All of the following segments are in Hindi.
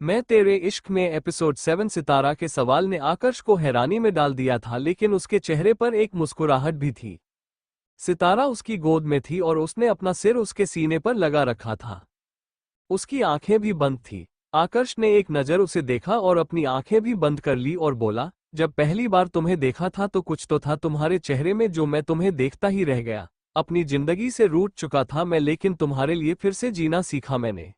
मैं तेरे इश्क में एपिसोड 7। सितारा के सवाल ने आकर्ष को हैरानी में डाल दिया था, लेकिन उसके चेहरे पर एक मुस्कुराहट भी थी। सितारा उसकी गोद में थी और उसने अपना सिर उसके सीने पर लगा रखा था। उसकी आंखें भी बंद थी। आकर्ष ने एक नज़र उसे देखा और अपनी आंखें भी बंद कर ली और बोला, जब पहली बार तुम्हें देखा था तो कुछ तो था तुम्हारे चेहरे में जो मैं तुम्हें देखता ही रह गया। अपनी जिंदगी से रूठ चुका था मैं, लेकिन तुम्हारे लिए फिर से जीना सीखा मैंने।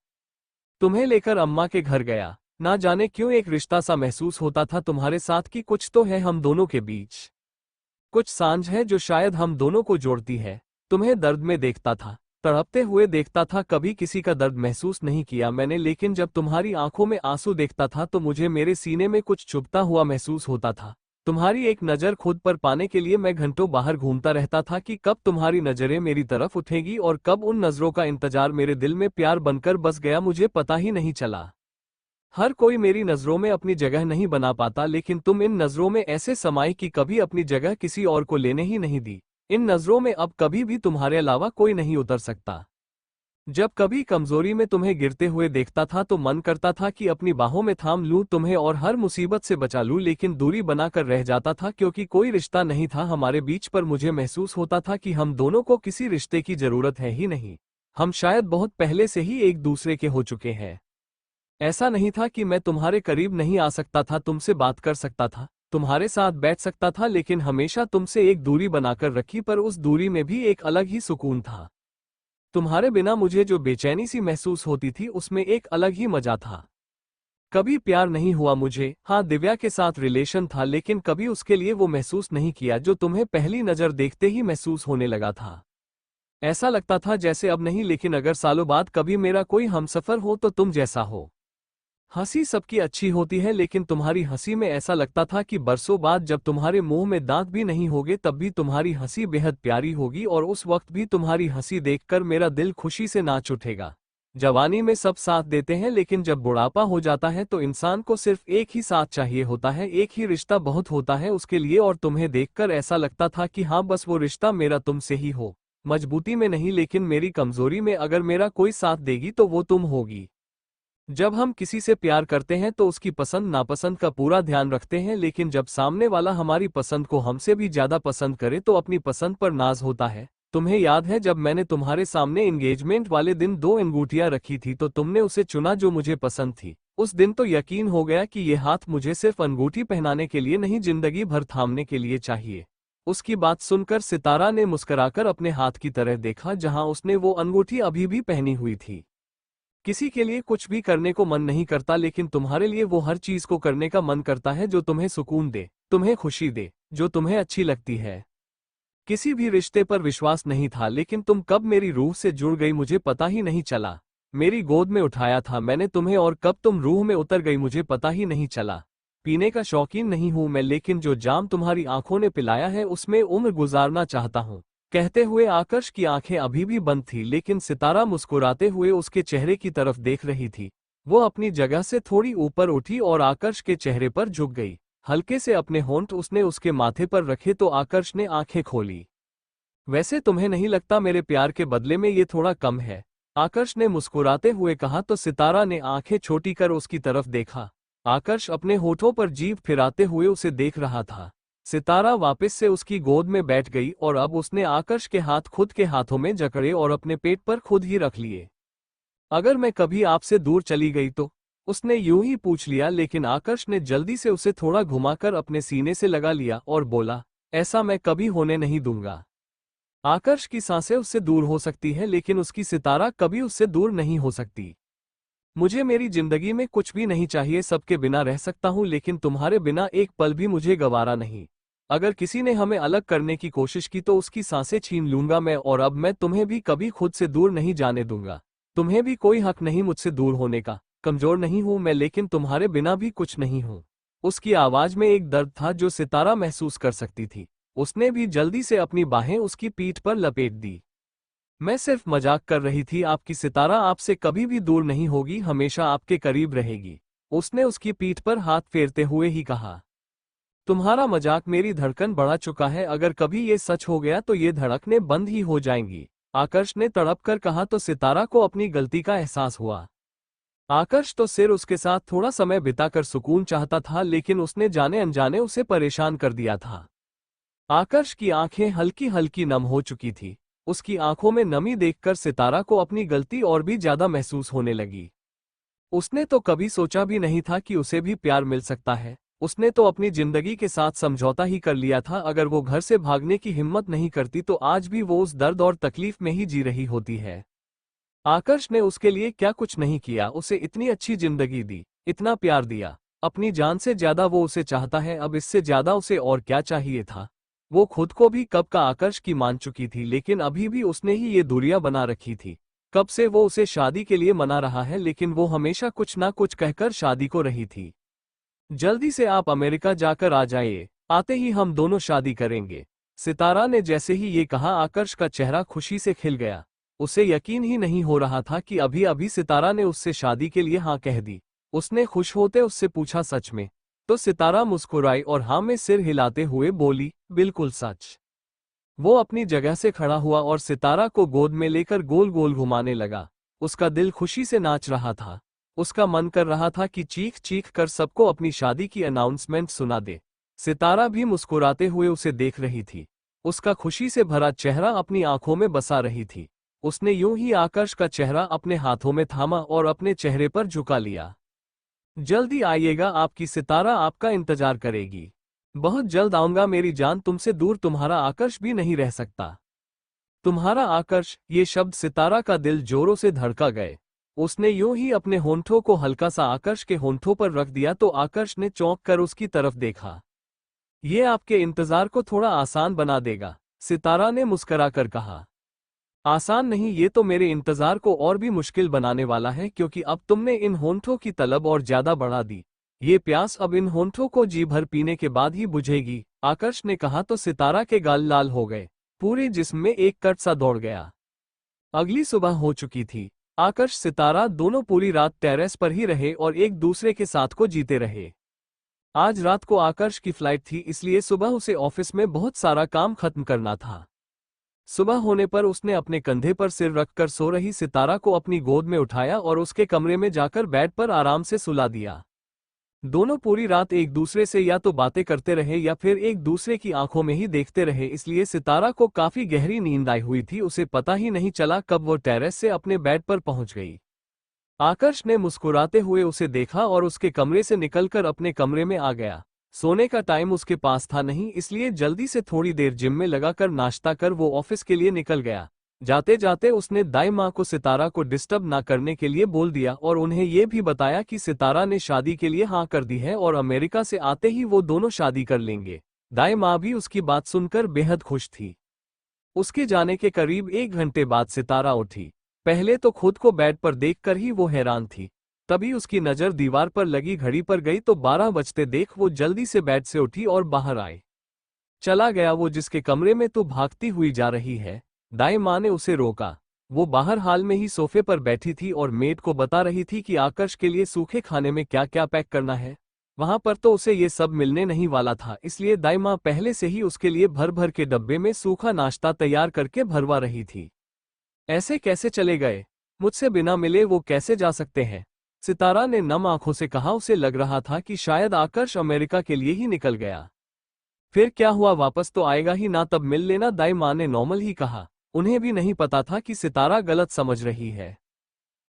तुम्हें लेकर अम्मा के घर गया। ना जाने क्यों एक रिश्ता सा महसूस होता था तुम्हारे साथ कि कुछ तो है हम दोनों के बीच। कुछ सांझ है जो शायद हम दोनों को जोड़ती है। तुम्हें दर्द में देखता था, तड़पते हुए देखता था, कभी किसी का दर्द महसूस नहीं किया मैंने, लेकिन जब तुम्हारी आंखों में आंसू देखता था तो मुझे मेरे सीने में कुछ चुभता हुआ महसूस होता था। तुम्हारी एक नज़र खुद पर पाने के लिए मैं घंटों बाहर घूमता रहता था कि कब तुम्हारी नज़रें मेरी तरफ उठेगी और कब उन नज़रों का इंतजार मेरे दिल में प्यार बनकर बस गया, मुझे पता ही नहीं चला। हर कोई मेरी नज़रों में अपनी जगह नहीं बना पाता, लेकिन तुम इन नज़रों में ऐसे समाई कि कभी अपनी जगह किसी और को लेने ही नहीं दी। इन नज़रों में अब कभी भी तुम्हारे अलावा कोई नहीं उतर सकता। जब कभी कमजोरी में तुम्हें गिरते हुए देखता था तो मन करता था कि अपनी बाहों में थाम लूं तुम्हें और हर मुसीबत से बचा लूं, लेकिन दूरी बनाकर रह जाता था क्योंकि कोई रिश्ता नहीं था हमारे बीच, पर मुझे महसूस होता था कि हम दोनों को किसी रिश्ते की जरूरत है ही नहीं। हम शायद बहुत पहले से ही एक दूसरे के हो चुके हैं। ऐसा नहीं था कि मैं तुम्हारे करीब नहीं आ सकता था, तुमसे बात कर सकता था, तुम्हारे साथ बैठ सकता था, लेकिन हमेशा तुमसे एक दूरी बनाकर रखी, पर उस दूरी में भी एक अलग ही सुकून था। तुम्हारे बिना मुझे जो बेचैनी सी महसूस होती थी उसमें एक अलग ही मजा था। कभी प्यार नहीं हुआ मुझे, हाँ दिव्या के साथ रिलेशन था, लेकिन कभी उसके लिए वो महसूस नहीं किया जो तुम्हें पहली नज़र देखते ही महसूस होने लगा था। ऐसा लगता था जैसे अब नहीं, लेकिन अगर सालों बाद कभी मेरा कोई हमसफर हो तो तुम जैसा हो। हंसी सबकी अच्छी होती है, लेकिन तुम्हारी हंसी में ऐसा लगता था कि बरसों बाद जब तुम्हारे मुंह में दांत भी नहीं होंगे तब भी तुम्हारी हंसी बेहद प्यारी होगी, और उस वक्त भी तुम्हारी हंसी देखकर मेरा दिल खुशी से नाच उठेगा। जवानी में सब साथ देते हैं, लेकिन जब बुढ़ापा हो जाता है तो इंसान को सिर्फ एक ही साथ चाहिए होता है, एक ही रिश्ता बहुत होता है उसके लिए, और तुम्हें देखकर ऐसा लगता था कि हाँ बस वो रिश्ता मेरा तुमसे ही हो। मजबूती में नहीं, लेकिन मेरी कमजोरी में अगर मेरा कोई साथ देगी तो वो तुम होगी। जब हम किसी से प्यार करते हैं तो उसकी पसंद नापसंद का पूरा ध्यान रखते हैं, लेकिन जब सामने वाला हमारी पसंद को हमसे भी ज्यादा पसंद करे तो अपनी पसंद पर नाज होता है। तुम्हें याद है जब मैंने तुम्हारे सामने एंगेजमेंट वाले दिन 2 अंगूठियां रखी थी तो तुमने उसे चुना जो मुझे पसंद थी। उस दिन तो यकीन हो गया कि ये हाथ मुझे सिर्फ अंगूठी पहनाने के लिए नहीं, जिंदगी भर थामने के लिए चाहिए। उसकी बात सुनकर सितारा ने मुस्कुराकर अपने हाथ की तरह देखा जहां उसने वो अंगूठी अभी भी पहनी हुई थी। किसी के लिए कुछ भी करने को मन नहीं करता, लेकिन तुम्हारे लिए वो हर चीज को करने का मन करता है जो तुम्हें सुकून दे, तुम्हें खुशी दे, जो तुम्हें अच्छी लगती है। किसी भी रिश्ते पर विश्वास नहीं था, लेकिन तुम कब मेरी रूह से जुड़ गई मुझे पता ही नहीं चला। मेरी गोद में उठाया था मैंने तुम्हें और कब तुम रूह में उतर गई मुझे पता ही नहीं चला। पीने का शौकीन नहीं हूं मैं, लेकिन जो जाम तुम्हारी आंखों ने पिलाया है उसमें उम्र गुजारना चाहता हूं। कहते हुए आकर्ष की आंखें अभी भी बंद थी, लेकिन सितारा मुस्कुराते हुए उसके चेहरे की तरफ देख रही थी। वो अपनी जगह से थोड़ी ऊपर उठी और आकर्ष के चेहरे पर झुक गई। हल्के से अपने होंठ उसने उसके माथे पर रखे तो आकर्ष ने आंखें खोली। वैसे तुम्हें नहीं लगता मेरे प्यार के बदले में ये थोड़ा कम है? आकर्ष ने मुस्कुराते हुए कहा तो सितारा ने आंखें छोटी कर उसकी तरफ देखा। आकर्ष अपने होठों पर जीभ फिराते हुए उसे देख रहा था। सितारा वापस से उसकी गोद में बैठ गई और अब उसने आकर्ष के हाथ खुद के हाथों में जकड़े और अपने पेट पर खुद ही रख लिए। अगर मैं कभी आपसे दूर चली गई तो? उसने यूं ही पूछ लिया, लेकिन आकर्ष ने जल्दी से उसे थोड़ा घुमाकर अपने सीने से लगा लिया और बोला, ऐसा मैं कभी होने नहीं दूंगा। आकर्ष की सांसें उससे दूर हो सकती है, लेकिन उसकी सितारा कभी उससे दूर नहीं हो सकती। मुझे मेरी जिंदगी में कुछ भी नहीं चाहिए, सबके बिना रह सकता हूं, लेकिन तुम्हारे बिना एक पल भी मुझे गवारा नहीं। अगर किसी ने हमें अलग करने की कोशिश की तो उसकी सांसें छीन लूंगा मैं, और अब मैं तुम्हें भी कभी खुद से दूर नहीं जाने दूंगा। तुम्हें भी कोई हक नहीं मुझसे दूर होने का। कमजोर नहीं हूं मैं, लेकिन तुम्हारे बिना भी कुछ नहीं हूं। उसकी आवाज में एक दर्द था जो सितारा महसूस कर सकती थी। उसने भी जल्दी से अपनी बाहें उसकी पीठ पर लपेट दी। मैं सिर्फ मजाक कर रही थी, आपकी सितारा आपसे कभी भी दूर नहीं होगी, हमेशा आपके करीब रहेगी। उसने उसकी पीठ पर हाथ फेरते हुए ही कहा। तुम्हारा मजाक मेरी धड़कन बढ़ा चुका है, अगर कभी ये सच हो गया तो ये धड़कनें बंद ही हो जाएंगी। आकर्ष ने तड़प कर कहा तो सितारा को अपनी गलती का एहसास हुआ। आकर्ष तो सिर उसके साथ थोड़ा समय बिताकर सुकून चाहता था, लेकिन उसने जाने अनजाने उसे परेशान कर दिया था। आकर्ष की आंखें हल्की हल्की नम हो चुकी थी। उसकी आंखों में नमी देखकर सितारा को अपनी गलती और भी ज्यादा महसूस होने लगी। उसने तो कभी सोचा भी नहीं था कि उसे भी प्यार मिल सकता है। उसने तो अपनी जिंदगी के साथ समझौता ही कर लिया था। अगर वो घर से भागने की हिम्मत नहीं करती तो आज भी वो उस दर्द और तकलीफ में ही जी रही होती है। आकर्ष ने उसके लिए क्या कुछ नहीं किया, उसे इतनी अच्छी जिंदगी दी, इतना प्यार दिया। अपनी जान से ज्यादा वो उसे चाहता है। अब इससे ज्यादा उसे और क्या चाहिए था। वो खुद को भी कब का आकर्ष की मान चुकी थी, लेकिन अभी भी उसने ही ये दूरियां बना रखी थी। कब से वो उसे शादी के लिए मना रहा है, लेकिन वो हमेशा कुछ ना कुछ कहकर शादी को रही थी। जल्दी से आप अमेरिका जाकर आ जाइए, आते ही हम दोनों शादी करेंगे। सितारा ने जैसे ही ये कहा, आकर्ष का चेहरा खुशी से खिल गया। उसे यकीन ही नहीं हो रहा था कि अभी अभी सितारा ने उससे शादी के लिए हाँ कह दी। उसने खुश होते उससे पूछा, सच में? तो सितारा मुस्कुराई और हाँ में सिर हिलाते हुए बोली, बिल्कुल सच। वो अपनी जगह से खड़ा हुआ और सितारा को गोद में लेकर गोल गोल घुमाने लगा। उसका दिल खुशी से नाच रहा था। उसका मन कर रहा था कि चीख चीख कर सबको अपनी शादी की अनाउंसमेंट सुना दे। सितारा भी मुस्कुराते हुए उसे देख रही थी। उसका खुशी से भरा चेहरा अपनी आंखों में बसा रही थी। उसने यूं ही आकर्ष का चेहरा अपने हाथों में थामा और अपने चेहरे पर झुका लिया। जल्दी आइएगा, आपकी सितारा आपका इंतजार करेगी। बहुत जल्द आऊंगा मेरी जान, तुमसे दूर तुम्हारा आकर्ष भी नहीं रह सकता। तुम्हारा आकर्ष, ये शब्द सितारा का दिल जोरों से धड़का गए। उसने यूं ही अपने होंठों को हल्का सा आकर्ष के होंठों पर रख दिया तो आकर्ष ने चौंक कर उसकी तरफ देखा। ये आपके इंतजार को थोड़ा आसान बना देगा, सितारा ने मुस्कुराकर कहा। आसान नहीं, ये तो मेरे इंतजार को और भी मुश्किल बनाने वाला है, क्योंकि अब तुमने इन होंठों की तलब और ज्यादा बढ़ा दी। ये प्यास अब इन होंठों को जी भर पीने के बाद ही बुझेगी, आकर्ष ने कहा तो सितारा के गाल लाल हो गए। पूरे जिस्म में एक कट सा दौड़ गया। अगली सुबह हो चुकी थी। आकर्ष सितारा दोनों पूरी रात टेरेस पर ही रहे और एक दूसरे के साथ को जीते रहे। आज रात को आकर्ष की फ्लाइट थी, इसलिए सुबह उसे ऑफिस में बहुत सारा काम खत्म करना था। सुबह होने पर उसने अपने कंधे पर सिर रखकर सो रही सितारा को अपनी गोद में उठाया और उसके कमरे में जाकर बेड पर आराम से सुला दिया। दोनों पूरी रात एक दूसरे से या तो बातें करते रहे या फिर एक दूसरे की आंखों में ही देखते रहे, इसलिए सितारा को काफी गहरी नींद आई हुई थी। उसे पता ही नहीं चला कब वो टेरेस से अपने बेड पर पहुंच गई। आकर्ष ने मुस्कुराते हुए उसे देखा और उसके कमरे से निकलकर अपने कमरे में आ गया। सोने का टाइम उसके पास था नहीं, इसलिए जल्दी से थोड़ी देर जिम में लगाकर नाश्ता कर वो ऑफिस के लिए निकल गया। जाते जाते उसने दाई माँ को सितारा को डिस्टर्ब ना करने के लिए बोल दिया और उन्हें ये भी बताया कि सितारा ने शादी के लिए हाँ कर दी है और अमेरिका से आते ही वो दोनों शादी कर लेंगे। दाई माँ भी उसकी बात सुनकर बेहद खुश थी। उसके जाने के करीब 1 घंटे बाद सितारा उठी। पहले तो खुद को बेड पर देखकर ही वो हैरान थी। तभी उसकी नजर दीवार पर लगी घड़ी पर गई तो 12 बजते देख वो जल्दी से बेड से उठी और बाहर आए। चला गया वो जिसके कमरे में तू भागती हुई जा रही है। दाई माँ ने उसे रोका। वो बाहर हाल में ही सोफे पर बैठी थी और मेड को बता रही थी कि आकर्ष के लिए सूखे खाने में क्या क्या पैक करना है। वहां पर तो उसे ये सब मिलने नहीं वाला था, इसलिए दाई माँ पहले से ही उसके लिए भर भर के डब्बे में सूखा नाश्ता तैयार करके भरवा रही थी। ऐसे कैसे चले गए? मुझसे बिना मिले वो कैसे जा सकते हैं? सितारा ने नम आंखों से कहा। उसे लग रहा था कि शायद आकर्ष अमेरिका के लिए ही निकल गया। फिर क्या हुआ, वापस तो आएगा ही ना, तब मिल लेना, दाई माँ ने नॉर्मल ही कहा। उन्हें भी नहीं पता था कि सितारा गलत समझ रही है।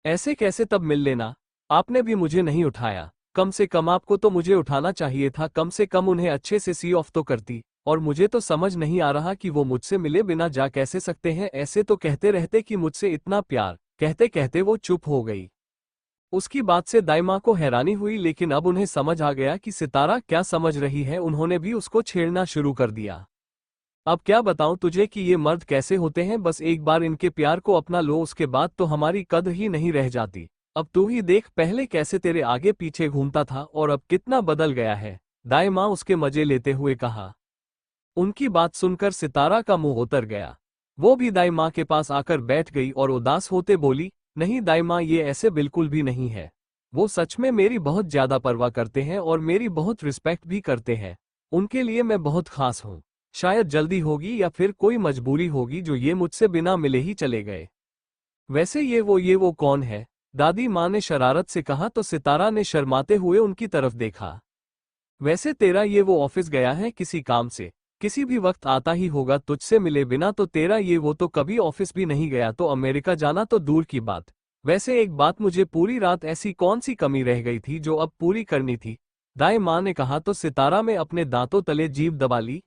ऐसे कैसे तब मिल लेना? आपने भी मुझे नहीं उठाया। कम से कम आपको तो मुझे उठाना चाहिए था, कम से कम उन्हें अच्छे से सी ऑफ तो करती। और मुझे तो समझ नहीं आ रहा कि वो मुझसे मिले बिना जा कैसे सकते हैं। ऐसे तो कहते रहते कि मुझसे इतना प्यार। कहते कहते वो चुप हो गई। उसकी बात से दाई माँ को हैरानी हुई, लेकिन अब उन्हें समझ आ गया कि सितारा क्या समझ रही है। उन्होंने भी उसको छेड़ना शुरू कर दिया। अब क्या बताऊं तुझे कि ये मर्द कैसे होते हैं, बस एक बार इनके प्यार को अपना लो, उसके बाद तो हमारी कद्र ही नहीं रह जाती। अब तू ही देख, पहले कैसे तेरे आगे पीछे घूमता था और अब कितना बदल गया है। दाई माँ उसके मजे लेते हुए कहा। उनकी बात सुनकर सितारा का मुंह उतर गया। वो भी दाई माँ के पास आकर बैठ गई और उदास होते बोली, नहीं दाई माँ, ये ऐसे बिल्कुल भी नहीं है। वो सच में मेरी बहुत ज्यादा परवाह करते हैं और मेरी बहुत रिस्पेक्ट भी करते हैं। उनके लिए मैं बहुत खास हूँ। शायद जल्दी होगी या फिर कोई मजबूरी होगी जो ये मुझसे बिना मिले ही चले गए। वैसे ये वो कौन है? दादी माँ ने शरारत से कहा तो सितारा ने शर्माते हुए उनकी तरफ देखा। वैसे तेरा ये वो ऑफिस गया है किसी काम से? किसी भी वक्त आता ही होगा तुझसे मिले बिना तो तेरा ये वो तो कभी ऑफिस भी नहीं गया तो अमेरिका जाना तो दूर की बात। वैसे एक बात, मुझे पूरी रात ऐसी कौन सी कमी रह गई थी जो अब पूरी करनी थी? दाई माँ ने कहा तो सितारा में अपने दांतों तले जीभ दबा ली।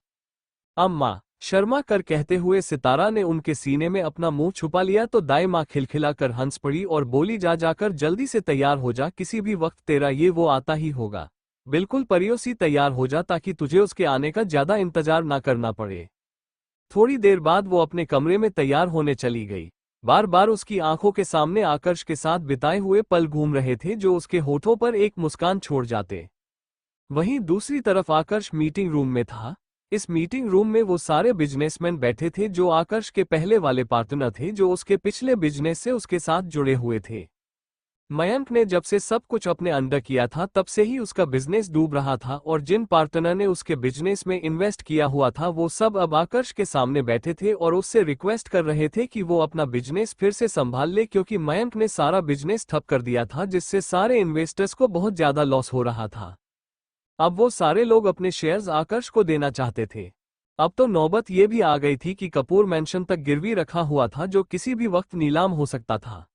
अम्मा, शर्मा कर कहते हुए सितारा ने उनके सीने में अपना मुंह छुपा लिया तो दाई माँ खिलखिलाकर हंस पड़ी और बोली, जा जाकर जल्दी से तैयार हो जा, किसी भी वक्त तेरा ये वो आता ही होगा। बिल्कुल परियों सी तैयार हो जा ताकि तुझे उसके आने का ज्यादा इंतजार ना करना पड़े। थोड़ी देर बाद वो अपने कमरे में तैयार होने चली गई। बार बार उसकी आंखों के सामने आकर्ष के साथ बिताए हुए पल घूम रहे थे जो उसके होठों पर एक मुस्कान छोड़ जाते। वहीं दूसरी तरफ आकर्ष मीटिंग रूम में था। इस मीटिंग रूम में वो सारे बिजनेसमैन बैठे थे जो आकर्ष के पहले वाले पार्टनर थे, जो उसके पिछले बिजनेस से उसके साथ जुड़े हुए थे। मयंक ने जब से सब कुछ अपने अंडर किया था तब से ही उसका बिजनेस डूब रहा था और जिन पार्टनर ने उसके बिजनेस में इन्वेस्ट किया हुआ था वो सब अब आकर्ष के सामने बैठे थे और उससे रिक्वेस्ट कर रहे थे कि वो अपना बिजनेस फिर से संभाल ले, क्योंकि मयंक ने सारा बिजनेस ठप कर दिया था जिससे सारे इन्वेस्टर्स को बहुत ज्यादा लॉस हो रहा था। अब वो सारे लोग अपने शेयर्स आकर्ष को देना चाहते थे। अब तो नौबत ये भी आ गई थी कि कपूर मैंशन तक गिरवी रखा हुआ था जो किसी भी वक्त नीलाम हो सकता था।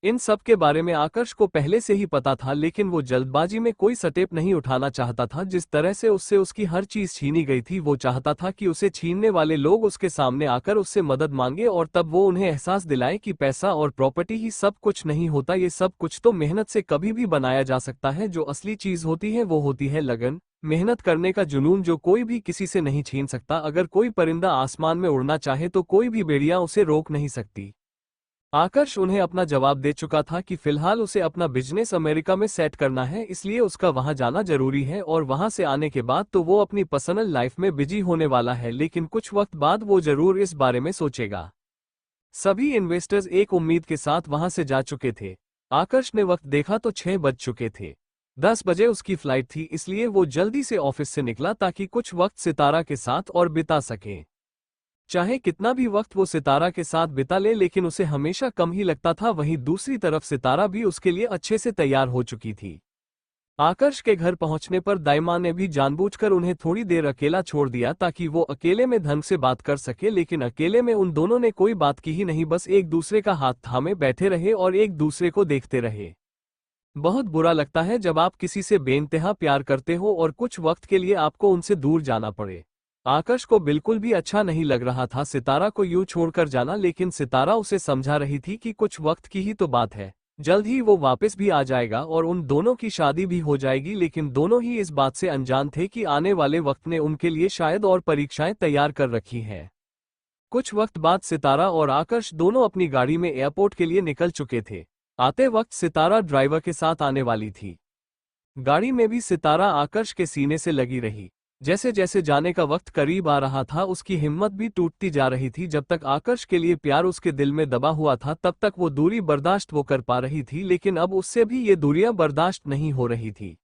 इन सब के बारे में आकर्ष को पहले से ही पता था, लेकिन वो जल्दबाजी में कोई स्टेप नहीं उठाना चाहता था। जिस तरह से उससे उसकी हर चीज छीनी गई थी, वो चाहता था कि उसे छीनने वाले लोग उसके सामने आकर उससे मदद मांगे और तब वो उन्हें एहसास दिलाए कि पैसा और प्रॉपर्टी ही सब कुछ नहीं होता, ये सब कुछ तो मेहनत से कभी भी बनाया जा सकता है। जो असली चीज होती है वो होती है लगन, मेहनत करने का जुनून, जो कोई भी किसी से नहीं छीन सकता। अगर कोई परिंदा आसमान में उड़ना चाहे तो कोई भी बेड़ियां उसे रोक नहीं सकती। आकर्ष उन्हें अपना जवाब दे चुका था कि फिलहाल उसे अपना बिजनेस अमेरिका में सेट करना है, इसलिए उसका वहां जाना जरूरी है और वहां से आने के बाद तो वो अपनी पर्सनल लाइफ में बिजी होने वाला है, लेकिन कुछ वक्त बाद वो जरूर इस बारे में सोचेगा। सभी इन्वेस्टर्स एक उम्मीद के साथ वहां से जा चुके थे। आकर्ष ने वक्त देखा तो 6 बज चुके थे। 10 बजे उसकी फ्लाइट थी, इसलिए वो जल्दी से ऑफिस से निकला ताकि कुछ वक्त सितारा के साथ और बिता सके। चाहे कितना भी वक्त वो सितारा के साथ बिता ले, लेकिन उसे हमेशा कम ही लगता था। वहीं दूसरी तरफ सितारा भी उसके लिए अच्छे से तैयार हो चुकी थी। आकर्ष के घर पहुंचने पर दाइमा ने भी जानबूझकर उन्हें थोड़ी देर अकेला छोड़ दिया ताकि वो अकेले में ढंग से बात कर सके, लेकिन अकेले में उन दोनों ने कोई बात की ही नहीं, बस एक दूसरे का हाथ थामे बैठे रहे और एक दूसरे को देखते रहे। बहुत बुरा लगता है जब आप किसी से बेइंतहा प्यार करते हो और कुछ वक्त के लिए आपको उनसे दूर जाना पड़े। आकर्ष को बिल्कुल भी अच्छा नहीं लग रहा था सितारा को यूं छोड़कर जाना, लेकिन सितारा उसे समझा रही थी कि कुछ वक्त की ही तो बात है, जल्द ही वो वापस भी आ जाएगा और उन दोनों की शादी भी हो जाएगी। लेकिन दोनों ही इस बात से अनजान थे कि आने वाले वक्त ने उनके लिए शायद और परीक्षाएं तैयार कर रखी हैं। कुछ वक्त बाद सितारा और आकर्ष दोनों अपनी गाड़ी में एयरपोर्ट के लिए निकल चुके थे। आते वक्त सितारा ड्राइवर के साथ आने वाली थी। गाड़ी में भी सितारा आकर्ष के सीने से लगी रही। जैसे जैसे जाने का वक्त करीब आ रहा था उसकी हिम्मत भी टूटती जा रही थी। जब तक आकर्ष के लिए प्यार उसके दिल में दबा हुआ था तब तक वो दूरी बर्दाश्त वो कर पा रही थी, लेकिन अब उससे भी ये दूरियां बर्दाश्त नहीं हो रही थी।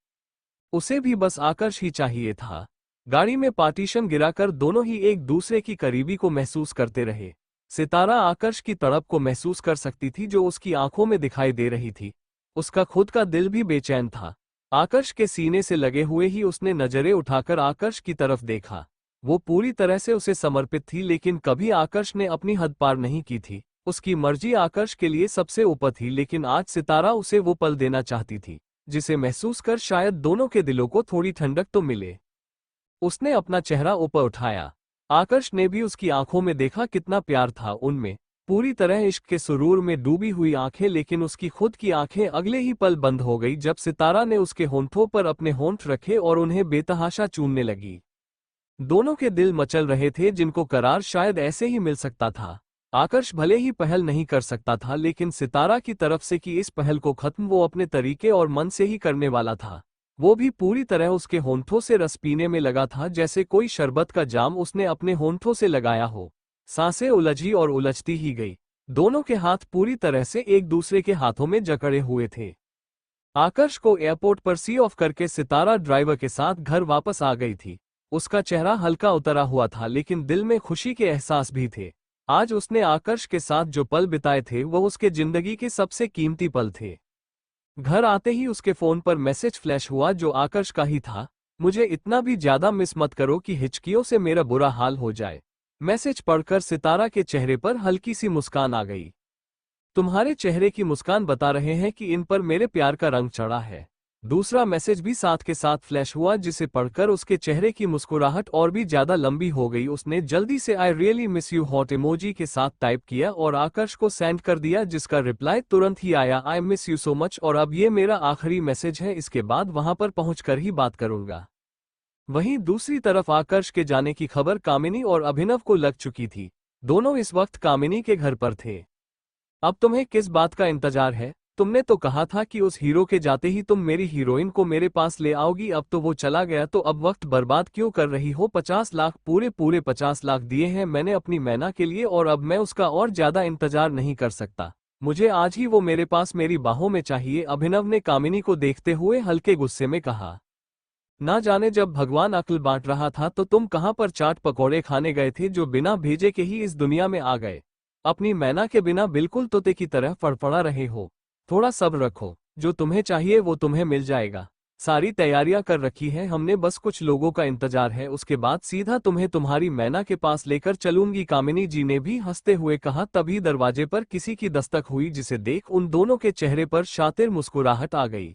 उसे भी बस आकर्ष ही चाहिए था। गाड़ी में पार्टीशन गिराकर दोनों ही एक दूसरे की करीबी को महसूस करते रहे। सितारा आकर्ष की तड़प को महसूस कर सकती थी जो उसकी आंखों में दिखाई दे रही थी। उसका खुद का दिल भी बेचैन था। आकर्ष के सीने से लगे हुए ही उसने नजरें उठाकर आकर्ष की तरफ देखा। वो पूरी तरह से उसे समर्पित थी, लेकिन कभी आकर्ष ने अपनी हद पार नहीं की थी। उसकी मर्जी आकर्ष के लिए सबसे ऊपर थी, लेकिन आज सितारा उसे वो पल देना चाहती थी जिसे महसूस कर शायद दोनों के दिलों को थोड़ी ठंडक तो मिले। उसने अपना चेहरा ऊपर उठाया। आकर्ष ने भी उसकी आंखों में देखा कितना प्यार था उनमें, पूरी तरह इश्क के सुरूर में डूबी हुई आंखें। लेकिन उसकी खुद की आंखें अगले ही पल बंद हो गई जब सितारा ने उसके होंठों पर अपने होंठ रखे और उन्हें बेतहाशा चूमने लगी। दोनों के दिल मचल रहे थे जिनको करार शायद ऐसे ही मिल सकता था। आकर्ष भले ही पहल नहीं कर सकता था, लेकिन सितारा की तरफ से कि इस पहल को खत्म वो अपने तरीके और मन से ही करने वाला था। वो भी पूरी तरह उसके होंठों से रस पीने में लगा था, जैसे कोई शरबत का जाम उसने अपने होंठों से लगाया हो। सांसें उलझी और उलझती ही गई। दोनों के हाथ पूरी तरह से एक दूसरे के हाथों में जकड़े हुए थे। आकर्ष को एयरपोर्ट पर सी ऑफ करके सितारा ड्राइवर के साथ घर वापस आ गई थी। उसका चेहरा हल्का उतरा हुआ था, लेकिन दिल में खुशी के एहसास भी थे। आज उसने आकर्ष के साथ जो पल बिताए थे वो उसके जिंदगी के सबसे कीमती पल थे। घर आते ही उसके फोन पर मैसेज फ्लैश हुआ जो आकर्ष का ही था। मुझे इतना भी ज्यादा मिस मत करो कि हिचकियों से मेरा बुरा हाल हो जाए। मैसेज पढ़कर सितारा के चेहरे पर हल्की सी मुस्कान आ गई। तुम्हारे चेहरे की मुस्कान बता रहे हैं कि इन पर मेरे प्यार का रंग चढ़ा है। दूसरा मैसेज भी साथ के साथ फ्लैश हुआ जिसे पढ़कर उसके चेहरे की मुस्कुराहट और भी ज्यादा लंबी हो गई। उसने जल्दी से I really miss you hot emoji के साथ टाइप किया और आकर्ष को सेंड कर दिया, जिसका रिप्लाई तुरंत ही आया, I miss you so much और अब ये मेरा आखिरी मैसेज है, इसके बाद वहां पर पहुंचकर ही बात करूंगा। वहीं दूसरी तरफ आकर्ष के जाने की खबर कामिनी और अभिनव को लग चुकी थी। दोनों इस वक्त कामिनी के घर पर थे। अब तुम्हें किस बात का इंतजार है? तुमने तो कहा था कि उस हीरो के जाते ही तुम मेरी हीरोइन को मेरे पास ले आओगी। अब तो वो चला गया तो अब वक्त बर्बाद क्यों कर रही हो? 50 लाख पूरे 50 लाख दिए हैं मैंने अपनी मैना के लिए और अब मैं उसका और ज्यादा इंतजार नहीं कर सकता। मुझे आज ही वो मेरे पास मेरी बाहों में चाहिए। अभिनव ने कामिनी को देखते हुए हल्के गुस्से में कहा। ना जाने जब भगवान अक्ल बांट रहा था तो तुम कहां पर चाट पकौड़े खाने गए थे जो बिना भेजे के ही इस दुनिया में आ गए। अपनी मैना के बिना बिल्कुल तोते की तरह फड़फड़ा रहे हो। थोड़ा सब्र रखो, जो तुम्हें चाहिए वो तुम्हें मिल जाएगा। सारी तैयारियां कर रखी है हमने, बस कुछ लोगों का इंतजार है, उसके बाद सीधा तुम्हें तुम्हारी मैना के पास लेकर चलूंगी। कामिनी जी ने भी हंसते हुए कहा। तभी दरवाजे पर किसी की दस्तक हुई जिसे देख उन दोनों के चेहरे पर शातिर मुस्कुराहट आ गई।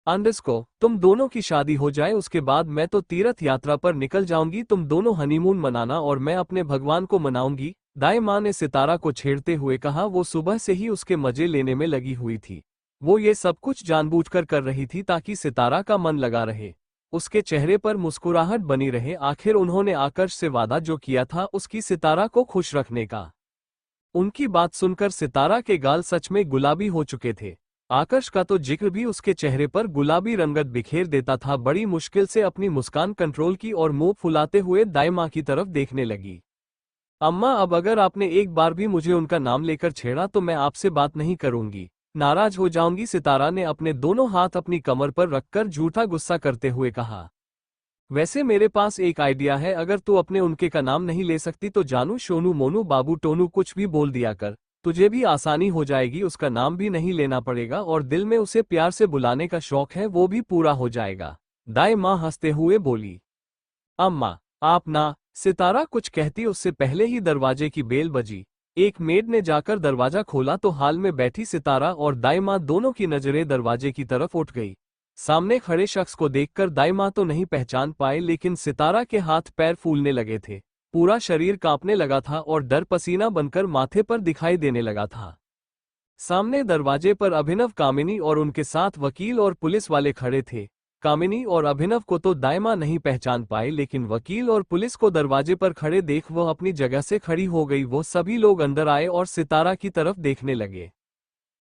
अंडरस्को, तुम दोनों की शादी हो जाए उसके बाद मैं तो तीर्थ यात्रा पर निकल जाऊंगी। तुम दोनों हनीमून मनाना और मैं अपने भगवान को मनाऊंगी, दाई माँ ने सितारा को छेड़ते हुए कहा। वो सुबह से ही उसके मजे लेने में लगी हुई थी। वो ये सब कुछ जानबूझकर कर रही थी ताकि सितारा का मन लगा रहे, उसके चेहरे पर मुस्कुराहट बनी रहे। आखिर उन्होंने आकर्ष से वादा जो किया था उसकी सितारा को खुश रखने का। उनकी बात सुनकर सितारा के गाल सच में गुलाबी हो चुके थे। आकर्ष का तो जिक्र भी उसके चेहरे पर गुलाबी रंगत बिखेर देता था। बड़ी मुश्किल से अपनी मुस्कान कंट्रोल की और मुंह फुलाते हुए दाई माँ की तरफ देखने लगी। अम्मा, अब अगर आपने एक बार भी मुझे उनका नाम लेकर छेड़ा तो मैं आपसे बात नहीं करूंगी, नाराज हो जाऊंगी। सितारा ने अपने दोनों हाथ अपनी कमर पर रखकर झूठा गुस्सा करते हुए कहा। वैसे मेरे पास एक आइडिया है, अगर तू अपने उनके का नाम नहीं ले सकती तो जानू, सोनू, मोनू, बाबू, टोनू कुछ भी बोल दिया कर, तुझे भी आसानी हो जाएगी। उसका नाम भी नहीं लेना पड़ेगा और दिल में उसे प्यार से बुलाने का शौक है वो भी पूरा हो जाएगा। दाई माँ हंसते हुए बोली। अम्मा, आप ना। सितारा कुछ कहती उससे पहले ही दरवाजे की बेल बजी। एक मेड ने जाकर दरवाजा खोला तो हाल में बैठी सितारा और दाई माँ दोनों की नजरें दरवाजे की तरफ उठ गई। सामने खड़े शख्स को देखकर दाई माँ तो नहीं पहचान पाए, लेकिन सितारा के हाथ पैर फूलने लगे थे, पूरा शरीर कांपने लगा था और डर पसीना बनकर माथे पर दिखाई देने लगा था। सामने दरवाजे पर अभिनव, कामिनी और उनके साथ वकील और पुलिस वाले खड़े थे। कामिनी और अभिनव को तो दाइमा नहीं पहचान पाए, लेकिन वकील और पुलिस को दरवाजे पर खड़े देख वह अपनी जगह से खड़ी हो गई। वो सभी लोग अंदर आए और सितारा की तरफ देखने लगे।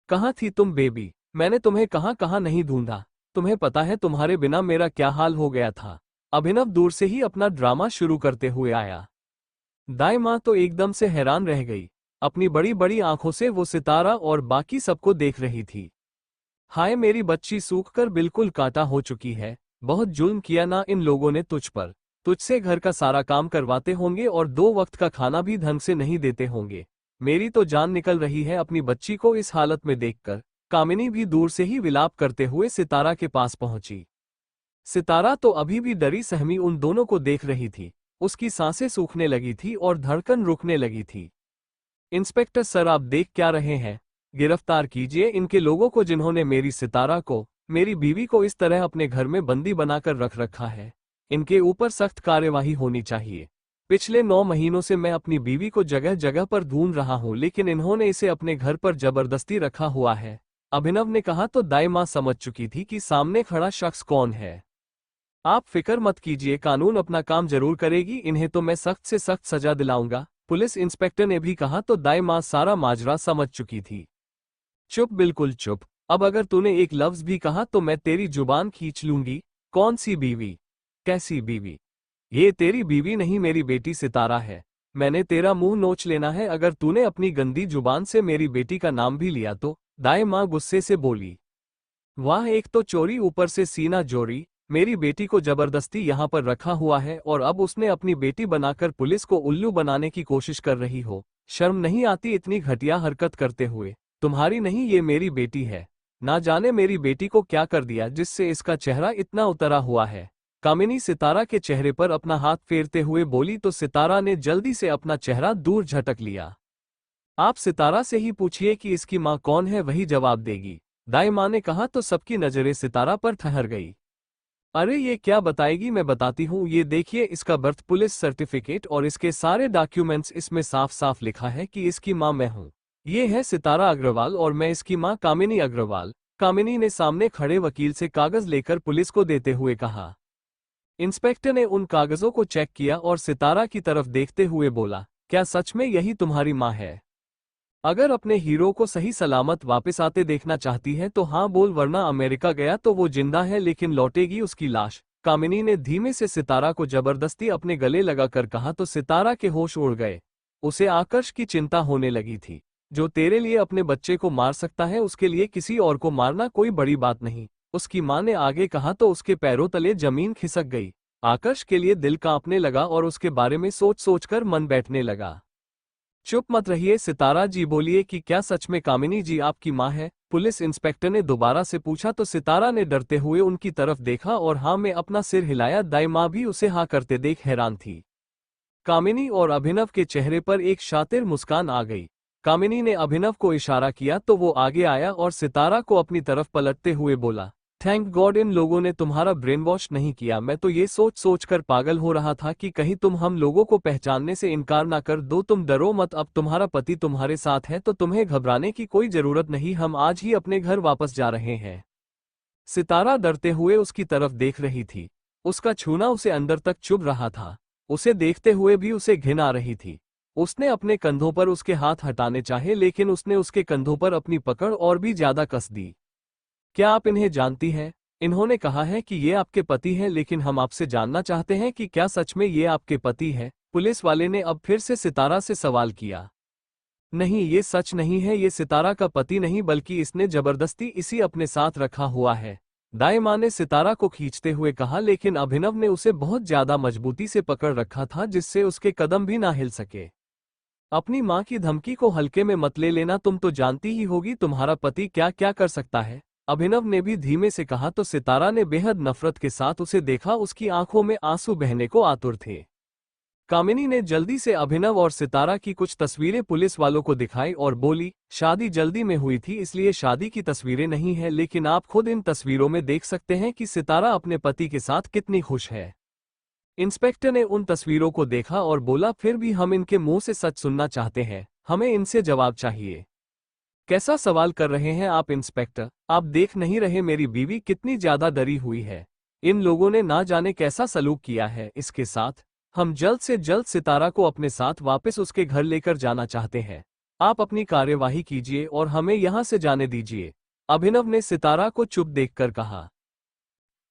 कहाँ थी तुम बेबी? मैंने तुम्हें कहाँ कहाँ नहीं ढूंढा। तुम्हें पता है तुम्हारे बिना मेरा क्या हाल हो गया था। अभिनव दूर से ही अपना ड्रामा शुरू करते हुए आया। दाई माँ तो एकदम से हैरान रह गई। अपनी बड़ी बड़ी आंखों से वो सितारा और बाकी सबको देख रही थी। हाय, मेरी बच्ची सूखकर बिल्कुल कांटा हो चुकी है। बहुत जुल्म किया ना इन लोगों ने तुझ पर। तुझसे घर का सारा काम करवाते होंगे और 2 वक्त का खाना भी ढंग से नहीं देते होंगे। मेरी तो जान निकल रही है अपनी बच्ची को इस हालत में देखकर। कामिनी भी दूर से ही विलाप करते हुए सितारा के पास पहुंची। सितारा तो अभी भी डरी सहमी उन दोनों को देख रही थी। उसकी सांसें सूखने लगी थी और धड़कन रुकने लगी थी। इंस्पेक्टर सर, आप देख क्या रहे हैं? गिरफ्तार कीजिए इनके लोगों को जिन्होंने मेरी सितारा को, मेरी बीवी को इस तरह अपने घर में बंदी बनाकर रख रखा है। इनके ऊपर सख्त कार्यवाही होनी चाहिए। पिछले 9 महीनों से मैं अपनी बीवी को जगह जगह पर ढूंढ रहा हूं, लेकिन इन्होंने इसे अपने घर पर जबरदस्ती रखा हुआ है। अभिनव ने कहा तो दाई माँ समझ चुकी थी कि सामने खड़ा शख्स कौन है। आप फिक्र मत कीजिए, कानून अपना काम जरूर करेगी, इन्हें तो मैं सख्त से सख्त सजा दिलाऊंगा। पुलिस इंस्पेक्टर ने भी कहा तो दाई माँ सारा माजरा समझ चुकी थी। चुप, बिल्कुल चुप। अब अगर तूने एक लफ्ज भी कहा तो मैं तेरी जुबान खींच लूंगी। कौन सी बीवी? कैसी बीवी? ये तेरी बीवी नहीं, मेरी बेटी सितारा है। मैंने तेरा मुंह नोच लेना है अगर तूने अपनी गंदी जुबान से मेरी बेटी का नाम भी लिया तो। दाई माँ गुस्से से बोली। वाह, एक तो चोरी ऊपर से सीना जोरी। मेरी बेटी को जबरदस्ती यहाँ पर रखा हुआ है और अब उसने अपनी बेटी बनाकर पुलिस को उल्लू बनाने की कोशिश कर रही हो। शर्म नहीं आती इतनी घटिया हरकत करते हुए? तुम्हारी नहीं, ये मेरी बेटी है। ना जाने मेरी बेटी को क्या कर दिया जिससे इसका चेहरा इतना उतरा हुआ है। कामिनी सितारा के चेहरे पर अपना हाथ फेरते हुए बोली तो सितारा ने जल्दी से अपना चेहरा दूर झटक लिया। आप सितारा से ही पूछिए कि इसकी माँ कौन है, वही जवाब देगी, दाई माँ ने कहा तो सबकी नजरें सितारा पर ठहर गई। अरे ये क्या बताएगी, मैं बताती हूँ, ये देखिए इसका बर्थ पुलिस सर्टिफिकेट और इसके सारे डॉक्यूमेंट्स, इसमें साफ साफ लिखा है कि इसकी माँ मैं हूँ। ये है सितारा अग्रवाल और मैं इसकी माँ कामिनी अग्रवाल। कामिनी ने सामने खड़े वकील से कागज लेकर पुलिस को देते हुए कहा। इंस्पेक्टर ने उन कागजों को चेक किया और सितारा की तरफ देखते हुए बोला, क्या सच में यही तुम्हारी माँ है? अगर अपने हीरो को सही सलामत वापस आते देखना चाहती है तो हाँ बोल, वरना अमेरिका गया तो वो जिंदा है लेकिन लौटेगी उसकी लाश। कामिनी ने धीमे से सितारा को जबरदस्ती अपने गले लगाकर कहा तो सितारा के होश उड़ गए। उसे आकर्ष की चिंता होने लगी थी। जो तेरे लिए अपने बच्चे को मार सकता है उसके लिए किसी और को मारना कोई बड़ी बात नहीं, उसकी मां ने आगे कहा तो उसके पैरों तले जमीन खिसक गई। आकर्ष के लिए दिल कांपने लगा और उसके बारे में सोच सोचकर मन बैठने लगा। चुप मत रहिए सितारा जी, बोलिए कि क्या सच में कामिनी जी आपकी माँ है? पुलिस इंस्पेक्टर ने दोबारा से पूछा तो सितारा ने डरते हुए उनकी तरफ देखा और हाँ में अपना सिर हिलाया। दाई माँ भी उसे हाँ करते देख हैरान थी। कामिनी और अभिनव के चेहरे पर एक शातिर मुस्कान आ गई। कामिनी ने अभिनव को इशारा किया तो वो आगे आया और सितारा को अपनी तरफ पलटते हुए बोला, थैंक गॉड इन लोगों ने तुम्हारा ब्रेन वॉश नहीं किया। मैं तो ये सोच सोच कर पागल हो रहा था कि कहीं तुम हम लोगों को पहचानने से इनकार ना कर दो। तुम डरो मत, अब तुम्हारा पति तुम्हारे साथ है तो तुम्हें घबराने की कोई जरूरत नहीं, हम आज ही अपने घर वापस जा रहे हैं। सितारा डरते हुए उसकी तरफ देख रही थी। उसका छूना उसे अंदर तक चुभ रहा था। उसे देखते हुए भी उसे घिन आ रही थी। उसने अपने कंधों पर उसके हाथ हटाने चाहे लेकिन उसने उसके कंधों पर अपनी पकड़ और भी ज्यादा कस दी। क्या आप इन्हें जानती हैं? इन्होंने कहा है कि ये आपके पति हैं, लेकिन हम आपसे जानना चाहते हैं कि क्या सच में ये आपके पति हैं? पुलिस वाले ने अब फिर से सितारा से सवाल किया। नहीं, ये सच नहीं है, ये सितारा का पति नहीं बल्कि इसने जबरदस्ती इसी अपने साथ रखा हुआ है, दाई माँ ने सितारा को खींचते हुए कहा। लेकिन अभिनव ने उसे बहुत ज्यादा मजबूती से पकड़ रखा था जिससे उसके कदम भी ना हिल सके। अपनी माँ की धमकी को हल्के में मत ले लेना, तुम तो जानती ही होगी तुम्हारा पति क्या क्या कर सकता है, अभिनव ने भी धीमे से कहा तो सितारा ने बेहद नफरत के साथ उसे देखा। उसकी आंखों में आंसू बहने को आतुर थे। कामिनी ने जल्दी से अभिनव और सितारा की कुछ तस्वीरें पुलिस वालों को दिखाई और बोली, शादी जल्दी में हुई थी इसलिए शादी की तस्वीरें नहीं है, लेकिन आप खुद इन तस्वीरों में देख सकते हैं कि सितारा अपने पति के साथ कितनी खुश है। इंस्पेक्टर ने उन तस्वीरों को देखा और बोला, फिर भी हम इनके मुंह से सच सुनना चाहते हैं, हमें इनसे जवाब चाहिए। कैसा सवाल कर रहे हैं आप इंस्पेक्टर? आप देख नहीं रहे मेरी बीवी कितनी ज्यादा डरी हुई है? इन लोगों ने ना जाने कैसा सलूक किया है इसके साथ। हम जल्द से जल्द सितारा को अपने साथ वापस उसके घर लेकर जाना चाहते हैं। आप अपनी कार्यवाही कीजिए और हमें यहां से जाने दीजिए, अभिनव ने सितारा को चुप देखकर कहा।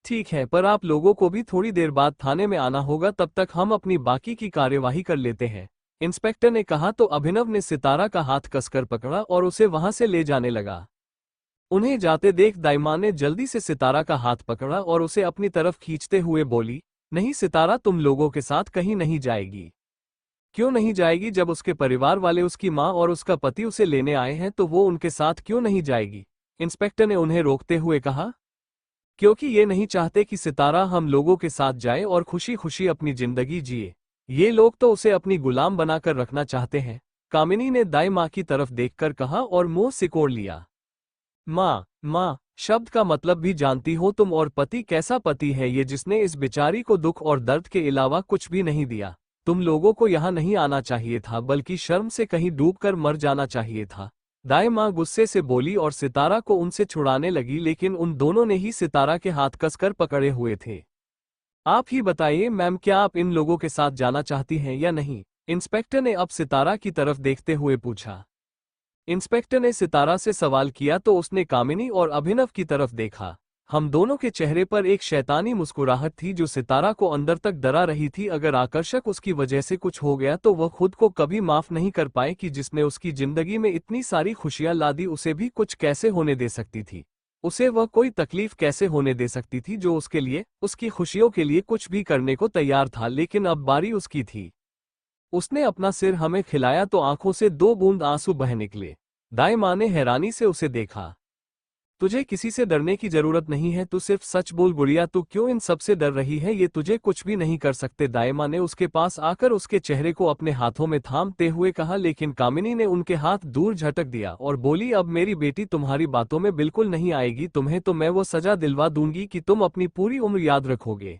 ठीक है, पर आप लोगों को भी थोड़ी देर बाद थाने में आना होगा, तब तक हम अपनी बाकी की कार्यवाही कर लेते हैं, इंस्पेक्टर ने कहा तो अभिनव ने सितारा का हाथ कसकर पकड़ा और उसे वहां से ले जाने लगा। उन्हें जाते देख दाइमा ने जल्दी से सितारा का हाथ पकड़ा और उसे अपनी तरफ खींचते हुए बोली, नहीं सितारा, तुम लोगों के साथ कहीं नहीं जाएगी। क्यों नहीं जाएगी? जब उसके परिवार वाले, उसकी माँ और उसका पति उसे लेने आए हैं तो वो उनके साथ क्यों नहीं जाएगी? इंस्पेक्टर ने उन्हें रोकते हुए कहा। क्योंकि ये नहीं चाहते कि सितारा हम लोगों के साथ जाए और खुशी खुशी अपनी जिंदगी जिए। ये लोग तो उसे अपनी गुलाम बनाकर रखना चाहते हैं, कामिनी ने दाई माँ की तरफ देखकर कहा और मुंह सिकोड़ लिया। माँ, माँ शब्द का मतलब भी जानती हो तुम? और पति कैसा पति है ये, जिसने इस बेचारी को दुख और दर्द के अलावा कुछ भी नहीं दिया। तुम लोगों को यहाँ नहीं आना चाहिए था, बल्कि शर्म से कहीं डूबकर मर जाना चाहिए था, दाई माँ गुस्से से बोली और सितारा को उनसे छुड़ाने लगी, लेकिन उन दोनों ने ही सितारा के हाथ कसकर पकड़े हुए थे। आप ही बताइए मैम, क्या आप इन लोगों के साथ जाना चाहती हैं या नहीं? इंस्पेक्टर ने अब सितारा की तरफ देखते हुए पूछा। इंस्पेक्टर ने सितारा से सवाल किया तो उसने कामिनी और अभिनव की तरफ देखा। हम दोनों के चेहरे पर एक शैतानी मुस्कुराहट थी जो सितारा को अंदर तक डरा रही थी। अगर आकर्षक उसकी वजह से कुछ हो गया तो वह खुद को कभी माफ नहीं कर पाए कि जिसने उसकी जिंदगी में इतनी सारी खुशियां ला दी, उसे भी कुछ कैसे होने दे सकती थी? उसे वह कोई तकलीफ कैसे होने दे सकती थी जो उसके लिए, उसकी खुशियों के लिए कुछ भी करने को तैयार था? लेकिन अब बारी उसकी थी। उसने अपना सिर हमें खिलाया तो आंखों से 2 बूंद आंसू बह निकले। दाई माँ ने हैरानी से उसे देखा। तुझे किसी से डरने की जरूरत नहीं है, तू सिर्फ सच बोल गुड़िया, तू क्यों इन सब से डर रही है? ये तुझे कुछ भी नहीं कर सकते। दाई माँ ने उसके पास आकर उसके चेहरे को अपने हाथों में थामते हुए कहा, लेकिन कामिनी ने उनके हाथ दूर झटक दिया और बोली, अब मेरी बेटी तुम्हारी बातों में बिल्कुल नहीं आएगी। तुम्हें तो मैं वो सजा दिलवा दूंगी कि तुम अपनी पूरी उम्र याद रखोगे।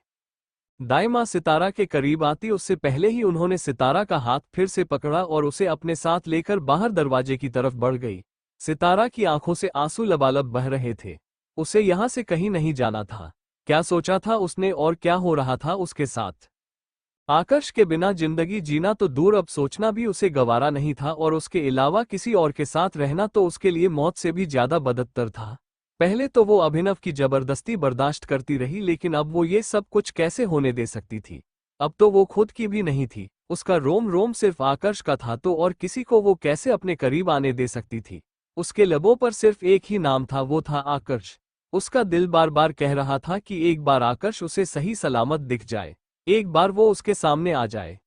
दाई माँ सितारा के करीब आती उससे पहले ही उन्होंने सितारा का हाथ फिर से पकड़ा और उसे अपने साथ लेकर बाहर दरवाजे की तरफ बढ़ गई। सितारा की आंखों से आंसू लबालब बह रहे थे। उसे यहां से कहीं नहीं जाना था। क्या सोचा था उसने और क्या हो रहा था उसके साथ? आकर्ष के बिना जिंदगी जीना तो दूर, अब सोचना भी उसे गवारा नहीं था, और उसके अलावा किसी और के साथ रहना तो उसके लिए मौत से भी ज्यादा बदतर था। पहले तो वो अभिनव की जबरदस्ती बर्दाश्त करती रही, लेकिन अब वो ये सब कुछ कैसे होने दे सकती थी? अब तो वो खुद की भी नहीं थी, उसका रोम रोम सिर्फ आकर्ष का था, तो और किसी को वो कैसे अपने करीब आने दे सकती थी? उसके लबों पर सिर्फ एक ही नाम था, वो था आकर्ष। उसका दिल बार बार कह रहा था कि एक बार आकर्ष उसे सही सलामत दिख जाए, एक बार वो उसके सामने आ जाए।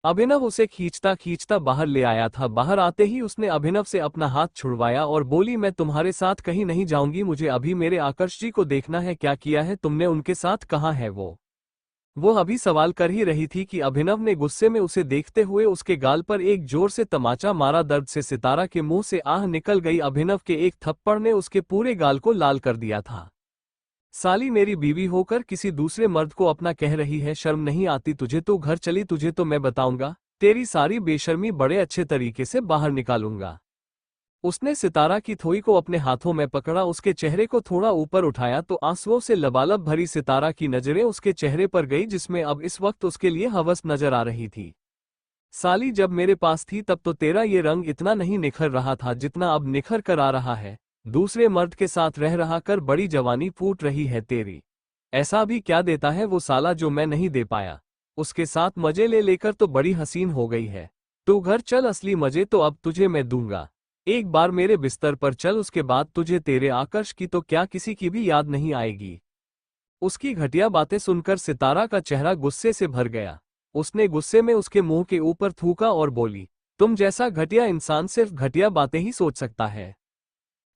अभिनव उसे खींचता खींचता बाहर ले आया था। बाहर आते ही उसने अभिनव से अपना हाथ छुड़वाया और बोली, मैं तुम्हारे साथ कहीं नहीं जाऊंगी, मुझे अभी मेरे आकर्ष जी को देखना है। क्या किया है तुमने उनके साथ, कहाँ है वो अभी सवाल कर ही रही थी कि अभिनव ने गुस्से में उसे देखते हुए उसके गाल पर एक जोर से तमाचा मारा। दर्द से सितारा के मुंह से आह निकल गई। अभिनव के एक थप्पड़ ने उसके पूरे गाल को लाल कर दिया था। साली, मेरी बीवी होकर किसी दूसरे मर्द को अपना कह रही है, शर्म नहीं आती तुझे? तो घर चली, तुझे तो मैं बताऊंगा, तेरी सारी बेशर्मी बड़े अच्छे तरीके से बाहर निकालूंगा। उसने सितारा की थोई को अपने हाथों में पकड़ा, उसके चेहरे को थोड़ा ऊपर उठाया तो आंसुओं से लबालब भरी सितारा की नजरें उसके चेहरे पर गई, जिसमें अब इस वक्त उसके लिए हवस नजर आ रही थी। साली, जब मेरे पास थी तब तो तेरा ये रंग इतना नहीं निखर रहा था जितना अब निखर कर आ रहा है। दूसरे मर्द के साथ रह रहा कर बड़ी जवानी फूट रही है तेरी। ऐसा भी क्या देता है वो साला जो मैं नहीं दे पाया? उसके साथ मजे ले लेकर तो बड़ी हसीन हो गई है। तू घर चल, असली मजे तो अब तुझे मैं दूंगा। एक बार मेरे बिस्तर पर चल, उसके बाद तुझे तेरे आकर्ष की तो क्या किसी की भी याद नहीं आएगी। उसकी घटिया बातें सुनकर सितारा का चेहरा गुस्से से भर गया। उसने गुस्से में उसके मुंह के ऊपर थूका और बोली, तुम जैसा घटिया इंसान सिर्फ घटिया बातें ही सोच सकता है।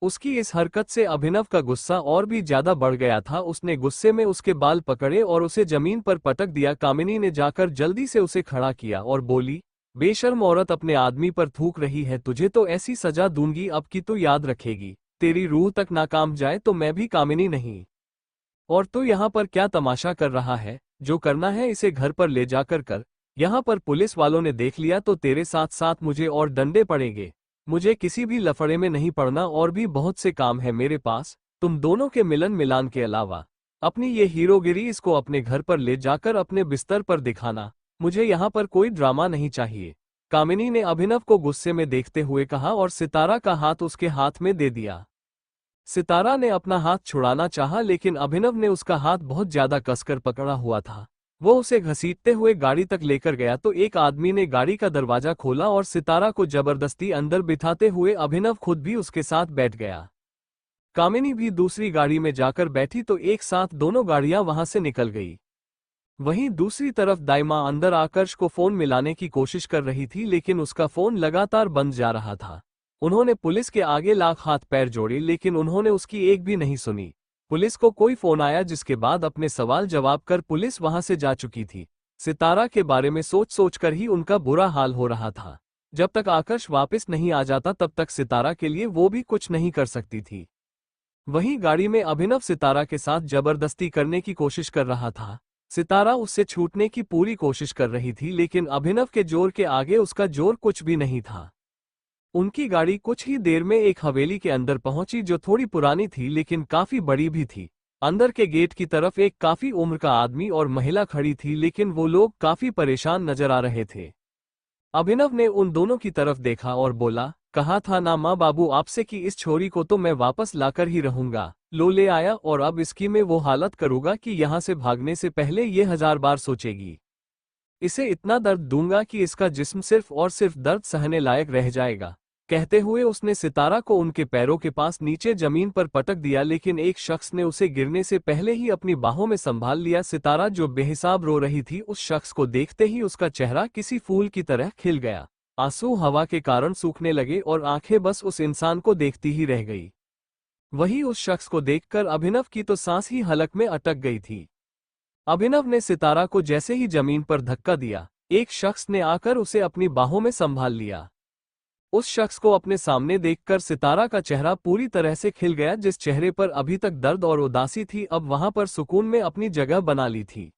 उसकी इस हरकत से अभिनव का गुस्सा और भी ज्यादा बढ़ गया था। उसने गुस्से में उसके बाल पकड़े और उसे जमीन पर पटक दिया। कामिनी ने जाकर जल्दी से उसे खड़ा किया और बोली, बेशर्म औरत, अपने आदमी पर थूक रही है, तुझे तो ऐसी सजा दूंगी अब की तो याद रखेगी। तेरी रूह तक नाकाम जाए तो मैं भी कामिनी नहीं। और तू यहाँ पर क्या तमाशा कर रहा है? जो करना है इसे घर पर ले जाकर कर। यहाँ पर पुलिस वालों ने देख लिया तो तेरे साथ साथ मुझे और डंडे पड़ेंगे। मुझे किसी भी लफड़े में नहीं पड़ना, और भी बहुत से काम है मेरे पास तुम दोनों के मिलन मिलान के अलावा। अपनी ये हीरोगिरी इसको अपने घर पर ले जाकर अपने बिस्तर पर दिखाना। मुझे यहाँ पर कोई ड्रामा नहीं चाहिए। कामिनी ने अभिनव को गुस्से में देखते हुए कहा और सितारा का हाथ उसके हाथ में दे दिया। सितारा ने अपना हाथ छुड़ाना चाहा, लेकिन अभिनव ने उसका हाथ बहुत ज्यादा कसकर पकड़ा हुआ था। वो उसे घसीटते हुए गाड़ी तक लेकर गया तो एक आदमी ने गाड़ी का दरवाजा खोला और सितारा को जबरदस्ती अंदर बिठाते हुए अभिनव खुद भी उसके साथ बैठ गया। कामिनी भी दूसरी गाड़ी में जाकर बैठी तो एक साथ दोनों गाड़ियां वहां से निकल गई। वहीं दूसरी तरफ दाइमा अंदर आकर्ष को फोन मिलाने की कोशिश कर रही थी, लेकिन उसका फोन लगातार बंद जा रहा था। उन्होंने पुलिस के आगे लाख हाथ पैर जोड़े, लेकिन उन्होंने उसकी एक भी नहीं सुनी। पुलिस को कोई फोन आया, जिसके बाद अपने सवाल जवाब कर पुलिस वहां से जा चुकी थी। सितारा के बारे में सोच सोच कर ही उनका बुरा हाल हो रहा था। जब तक आकर्ष वापस नहीं आ जाता तब तक सितारा के लिए वो भी कुछ नहीं कर सकती थी। वहीं गाड़ी में अभिनव सितारा के साथ जबरदस्ती करने की कोशिश कर रहा था। सितारा उससे छूटने की पूरी कोशिश कर रही थी, लेकिन अभिनव के जोर के आगे उसका जोर कुछ भी नहीं था। उनकी गाड़ी कुछ ही देर में एक हवेली के अंदर पहुंची, जो थोड़ी पुरानी थी लेकिन काफी बड़ी भी थी। अंदर के गेट की तरफ एक काफी उम्र का आदमी और महिला खड़ी थी, लेकिन वो लोग काफी परेशान नजर आ रहे थे। अभिनव ने उन दोनों की तरफ देखा और बोला, कहा था ना माँ बाबू आपसे कि इस छोरी को तो मैं वापस लाकर ही रहूंगा। लो ले आया, और अब इसकी मैं वो हालत करूंगा कि यहाँ से भागने से पहले ये 1000 बार सोचेगी। इसे इतना दर्द दूंगा कि इसका जिस्म सिर्फ और सिर्फ दर्द सहने लायक रह जाएगा। कहते हुए उसने सितारा को उनके पैरों के पास नीचे जमीन पर पटक दिया, लेकिन एक शख्स ने उसे गिरने से पहले ही अपनी बाहों में संभाल लिया। सितारा जो बेहिसाब रो रही थी, उस शख्स को देखते ही उसका चेहरा किसी फूल की तरह खिल गया। आंसू हवा के कारण सूखने लगे और आंखें बस उस इंसान को देखती ही रह गई। वही उस शख्स को देखकर अभिनव की तो सांस ही हलक में अटक गई थी। अभिनव ने सितारा को जैसे ही जमीन पर धक्का दिया, एक शख्स ने आकर उसे अपनी बाहों में संभाल लिया। उस शख्स को अपने सामने देखकर सितारा का चेहरा पूरी तरह से खिल गया। जिस चेहरे पर अभी तक दर्द और उदासी थी, अब वहां पर सुकून में अपनी जगह बना ली थी।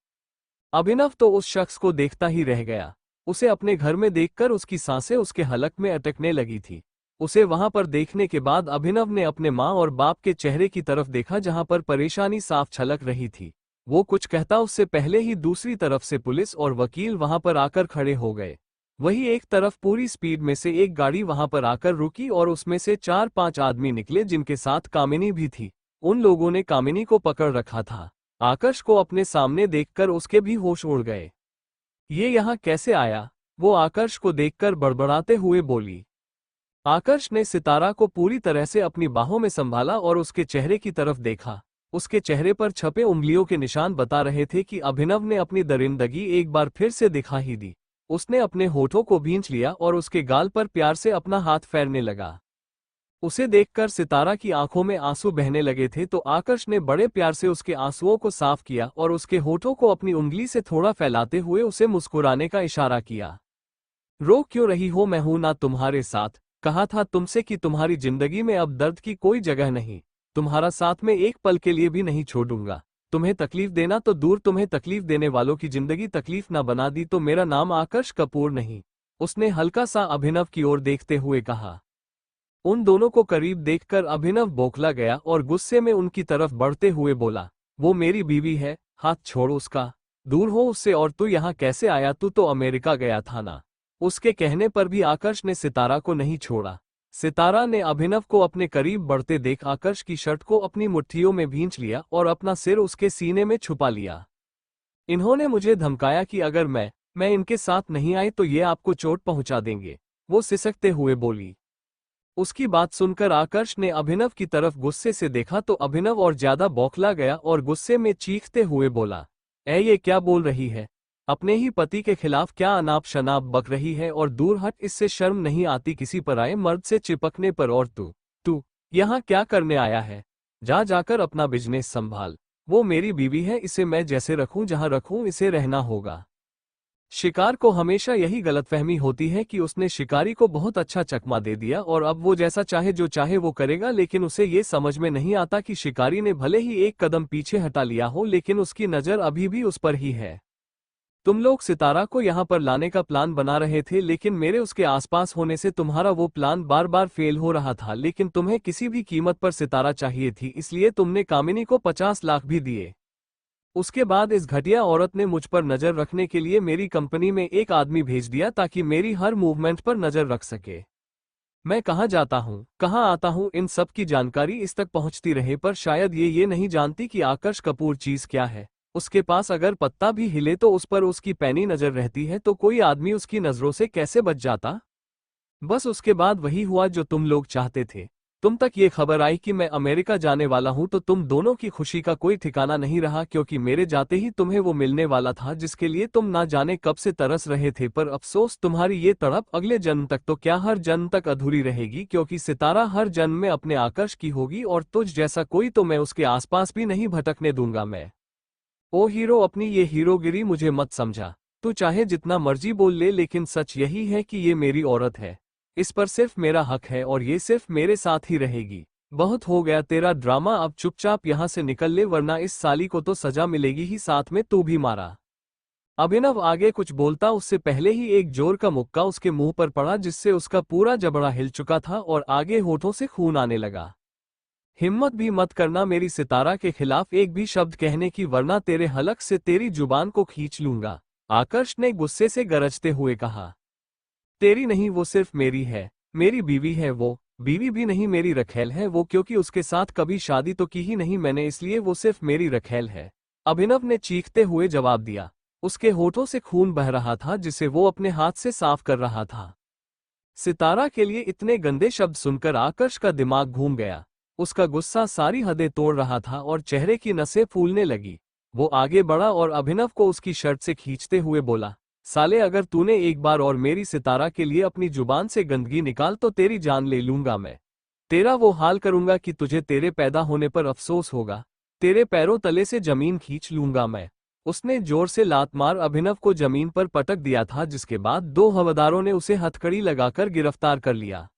अभिनव तो उस शख्स को देखता ही रह गया। उसे अपने घर में देखकर उसकी सांसें उसके हलक में अटकने लगी थी। उसे वहां पर देखने के बाद अभिनव ने अपने माँ और बाप के चेहरे की तरफ देखा, जहां पर परेशानी साफ छलक रही थी। वो कुछ कहता उससे पहले ही दूसरी तरफ से पुलिस और वकील वहां पर आकर खड़े हो गए। वही एक तरफ पूरी स्पीड में से एक गाड़ी वहां पर आकर रुकी और उसमें से 4-5 आदमी निकले, जिनके साथ कामिनी भी थी। उन लोगों ने कामिनी को पकड़ रखा था। आकर्ष को अपने सामने देखकर उसके भी होश उड़ गए। ये यहाँ कैसे आया? वो आकर्ष को देखकर बड़बड़ाते हुए बोली। आकर्ष ने सितारा को पूरी तरह से अपनी बाहों में संभाला और उसके चेहरे की तरफ देखा। उसके चेहरे पर छपे उंगलियों के निशान बता रहे थे कि अभिनव ने अपनी दरिंदगी एक बार फिर से दिखा ही दी। उसने अपने होठों को भींच लिया और उसके गाल पर प्यार से अपना हाथ फेरने लगा। उसे देखकर सितारा की आंखों में आंसू बहने लगे थे, तो आकर्ष ने बड़े प्यार से उसके आंसुओं को साफ किया और उसके होठों को अपनी उंगली से थोड़ा फैलाते हुए उसे मुस्कुराने का इशारा किया। रो क्यों रही हो? मैं हूं ना तुम्हारे साथ। कहा था तुमसे कि तुम्हारी जिंदगी में अब दर्द की कोई जगह नहीं। तुम्हारा साथ में एक पल के लिए भी नहीं छोड़ूंगा। तुम्हें तकलीफ देना तो दूर, तुम्हें तकलीफ देने वालों की जिंदगी तकलीफ ना बना दी तो मेरा नाम आकर्ष कपूर नहीं। उसने हल्का सा अभिनव की ओर देखते हुए कहा। उन दोनों को करीब देखकर अभिनव बौखला गया और गुस्से में उनकी तरफ बढ़ते हुए बोला, वो मेरी बीवी है, हाथ छोड़ उसका, दूर हो उससे। और तू यहाँ कैसे आया? तू तो अमेरिका गया था ना? उसके कहने पर भी आकर्ष ने सितारा को नहीं छोड़ा। सितारा ने अभिनव को अपने करीब बढ़ते देख आकर्ष की शर्ट को अपनी मुट्ठियों में भींच लिया और अपना सिर उसके सीने में छुपा लिया। इन्होंने मुझे धमकाया कि अगर मैं इनके साथ नहीं आई तो ये आपको चोट पहुंचा देंगे, वो सिसकते हुए बोली। उसकी बात सुनकर आकर्ष ने अभिनव की तरफ गुस्से से देखा तो अभिनव और ज्यादा बौखला गया और गुस्से में चीखते हुए बोला, ये क्या बोल रही है? अपने ही पति के खिलाफ क्या अनाप शनाप बक रही है? और दूर हट, इससे शर्म नहीं आती किसी पराये मर्द से चिपकने पर? और तू यहाँ क्या करने आया है? जाकर अपना बिजनेस संभाल। वो मेरी बीवी है, इसे मैं जैसे रखूं, जहां रखूं, इसे रहना होगा। शिकार को हमेशा यही गलतफहमी होती है कि उसने शिकारी को बहुत अच्छा चकमा दे दिया और अब वो जैसा चाहे जो चाहे वो करेगा, लेकिन उसे ये समझ में नहीं आता कि शिकारी ने भले ही एक कदम पीछे हटा लिया हो, लेकिन उसकी नज़र अभी भी उस पर ही है। तुम लोग सितारा को यहाँ पर लाने का प्लान बना रहे थे, लेकिन मेरे उसके आसपास होने से तुम्हारा वो प्लान बार बार फेल हो रहा था। लेकिन तुम्हें किसी भी कीमत पर सितारा चाहिए थी, इसलिए तुमने कामिनी को 50 लाख भी दिए। उसके बाद इस घटिया औरत ने मुझ पर नजर रखने के लिए मेरी कंपनी में एक आदमी भेज दिया ताकि मेरी हर मूवमेंट पर नजर रख सके। मैं कहाँ जाता हूँ, कहाँ आता हूँ, इन सब की जानकारी इस तक पहुँचती रहे, पर शायद ये नहीं जानती कि आकर्ष कपूर चीज क्या है। उसके पास अगर पत्ता भी हिले तो उस पर उसकी पैनी नजर रहती है, तो कोई आदमी उसकी नजरों से कैसे बच जाता? बस उसके बाद वही हुआ जो तुम लोग चाहते थे। तुम तक ये खबर आई कि मैं अमेरिका जाने वाला हूं तो तुम दोनों की खुशी का कोई ठिकाना नहीं रहा, क्योंकि मेरे जाते ही तुम्हें वो मिलने वाला था जिसके लिए तुम ना जाने कब से तरस रहे थे। पर अफसोस, तुम्हारी ये तड़प अगले जन्म तक तो क्या हर जन्म तक अधूरी रहेगी, क्योंकि सितारा हर जन्म में अपने आकर्ष की होगी और तुझ जैसा कोई तो मैं उसके आसपास भी नहीं भटकने दूंगा। मैं ओ हीरो, अपनी ये हीरोगिरी मुझे मत समझा। तू चाहे जितना मर्जी बोल ले, लेकिन सच यही है कि ये मेरी औरत है। इस पर सिर्फ मेरा हक है और ये सिर्फ मेरे साथ ही रहेगी। बहुत हो गया तेरा ड्रामा, अब चुपचाप यहाँ से निकल ले, वरना इस साली को तो सजा मिलेगी ही, साथ में तू भी मारा। अभिनव आगे कुछ बोलता उससे पहले ही एक जोर का मुक्का उसके मुंह पर पड़ा, जिससे उसका पूरा जबड़ा हिल चुका था और आगे होठों से खून आने लगा। हिम्मत भी मत करना मेरी सितारा के खिलाफ एक भी शब्द कहने की, वरना तेरे हलक से तेरी जुबान को खींच लूंगा, आकर्ष ने गुस्से से गरजते हुए कहा। तेरी नहीं, वो सिर्फ मेरी है, मेरी बीवी है वो। बीवी भी नहीं, मेरी रखेल है वो, क्योंकि उसके साथ कभी शादी तो की ही नहीं मैंने, इसलिए वो सिर्फ मेरी रखेल है। अभिनव ने चीखते हुए जवाब दिया। उसके होठों से खून बह रहा था जिसे वो अपने हाथ से साफ कर रहा था। सितारा के लिए इतने गंदे शब्द सुनकर आकर्ष का दिमाग घूम गया। उसका गुस्सा सारी हदें तोड़ रहा था और चेहरे की नसें फूलने लगी। वो आगे बढ़ा और अभिनव को उसकी शर्ट से खींचते हुए बोला, साले अगर तूने एक बार और मेरी सितारा के लिए अपनी जुबान से गंदगी निकाल तो तेरी जान ले लूंगा मैं। तेरा वो हाल करूंगा कि तुझे तेरे पैदा होने पर अफसोस होगा। तेरे पैरों तले से जमीन खींच लूंगा मैं। उसने जोर से लात मार अभिनव को जमीन पर पटक दिया था, जिसके बाद 2 हवलदारों ने उसे हथकड़ी लगाकर गिरफ्तार कर लिया।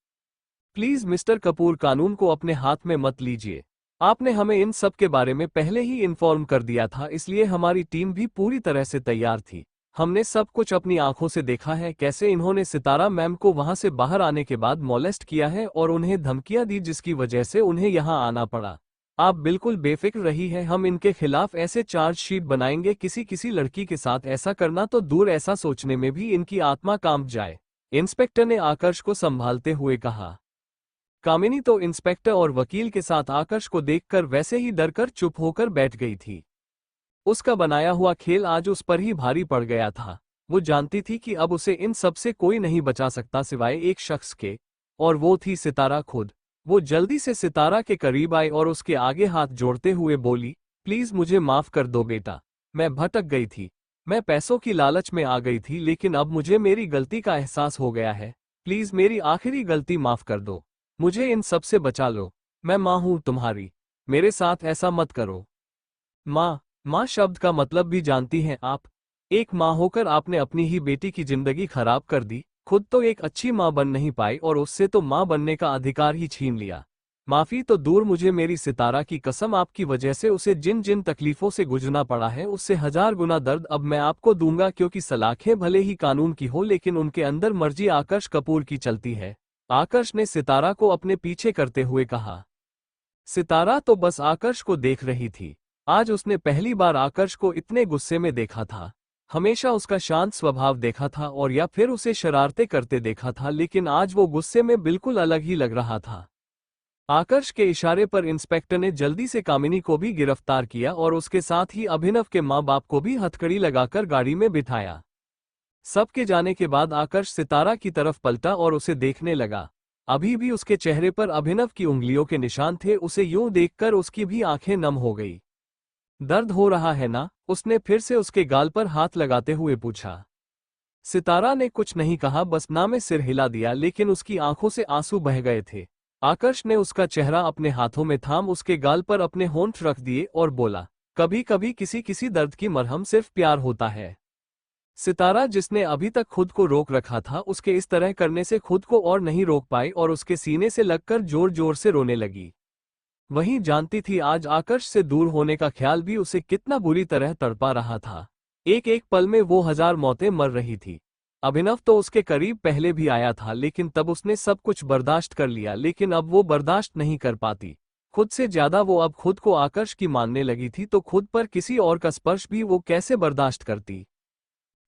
प्लीज मिस्टर कपूर, कानून को अपने हाथ में मत लीजिए। आपने हमें इन सब के बारे में पहले ही इन्फॉर्म कर दिया था, इसलिए हमारी टीम भी पूरी तरह से तैयार थी। हमने सब कुछ अपनी आंखों से देखा है, कैसे इन्होंने सितारा मैम को वहां से बाहर आने के बाद मॉलेस्ट किया है और उन्हें धमकियां दी, जिसकी वजह से उन्हें यहां आना पड़ा। आप बिल्कुल बेफिक्र रही है, हम इनके खिलाफ ऐसे चार्जशीट बनाएंगे, किसी लड़की के साथ ऐसा करना तो दूर, ऐसा सोचने में भी इनकी आत्मा कांप जाए। इंस्पेक्टर ने आकर्ष को संभालते हुए कहा। कामिनी तो इंस्पेक्टर और वकील के साथ आकर्ष को देखकर वैसे ही डरकर चुप होकर बैठ गई थी। उसका बनाया हुआ खेल आज उस पर ही भारी पड़ गया था। वो जानती थी कि अब उसे इन सब से कोई नहीं बचा सकता सिवाय एक शख्स के, और वो थी सितारा खुद। वो जल्दी से सितारा के करीब आई और उसके आगे हाथ जोड़ते हुए बोली, प्लीज मुझे माफ कर दो बेटा। मैं भटक गई थी, मैं पैसों की लालच में आ गई थी, लेकिन अब मुझे मेरी गलती का एहसास हो गया है। प्लीज मेरी आखिरी गलती माफ कर दो, मुझे इन सब से बचा लो। मैं माँ हूं तुम्हारी, मेरे साथ ऐसा मत करो। माँ, माँ शब्द का मतलब भी जानती हैं आप? एक माँ होकर आपने अपनी ही बेटी की जिंदगी खराब कर दी, खुद तो एक अच्छी माँ बन नहीं पाई और उससे तो माँ बनने का अधिकार ही छीन लिया। माफी तो दूर, मुझे मेरी सितारा की कसम, आपकी वजह से उसे जिन जिन तकलीफों से गुजरना पड़ा है उससे 1000 गुना दर्द अब मैं आपको दूंगा, क्योंकि सलाखें भले ही कानून की हो लेकिन उनके अंदर मर्जी आकर्ष कपूर की चलती है। आकर्ष ने सितारा को अपने पीछे करते हुए कहा। सितारा तो बस आकर्ष को देख रही थी। आज उसने पहली बार आकर्ष को इतने गुस्से में देखा था। हमेशा उसका शांत स्वभाव देखा था और या फिर उसे शरारतें करते देखा था, लेकिन आज वो गुस्से में बिल्कुल अलग ही लग रहा था। आकर्ष के इशारे पर इंस्पेक्टर ने जल्दी से कामिनी को भी गिरफ्तार किया और उसके साथ ही अभिनव के माँ बाप को भी हथकड़ी लगाकर गाड़ी में बिठाया। सबके जाने के बाद आकर्ष सितारा की तरफ पलटा और उसे देखने लगा। अभी भी उसके चेहरे पर अभिनव की उंगलियों के निशान थे। उसे यूं देखकर उसकी भी आंखें नम हो गई। दर्द हो रहा है ना? उसने फिर से उसके गाल पर हाथ लगाते हुए पूछा। सितारा ने कुछ नहीं कहा, बस ना में सिर हिला दिया, लेकिन उसकी आंखों से आंसू बह गए थे। आकर्ष ने उसका चेहरा अपने हाथों में थाम उसके गाल पर अपने होंठ रख दिए और बोला, कभी कभी किसी दर्द की मरहम सिर्फ प्यार होता है। सितारा, जिसने अभी तक खुद को रोक रखा था, उसके इस तरह करने से खुद को और नहीं रोक पाई और उसके सीने से लगकर जोर जोर से रोने लगी। वहीं जानती थी आज आकर्ष से दूर होने का ख्याल भी उसे कितना बुरी तरह तड़पा रहा था। एक एक पल में वो 1000 मौतें मर रही थी। अभिनव तो उसके करीब पहले भी आया था, लेकिन तब उसने सब कुछ बर्दाश्त कर लिया, लेकिन अब वो बर्दाश्त नहीं कर पाती। खुद से ज्यादा वो अब खुद को आकर्ष की मानने लगी थी, तो खुद पर किसी और का स्पर्श भी वो कैसे बर्दाश्त करती।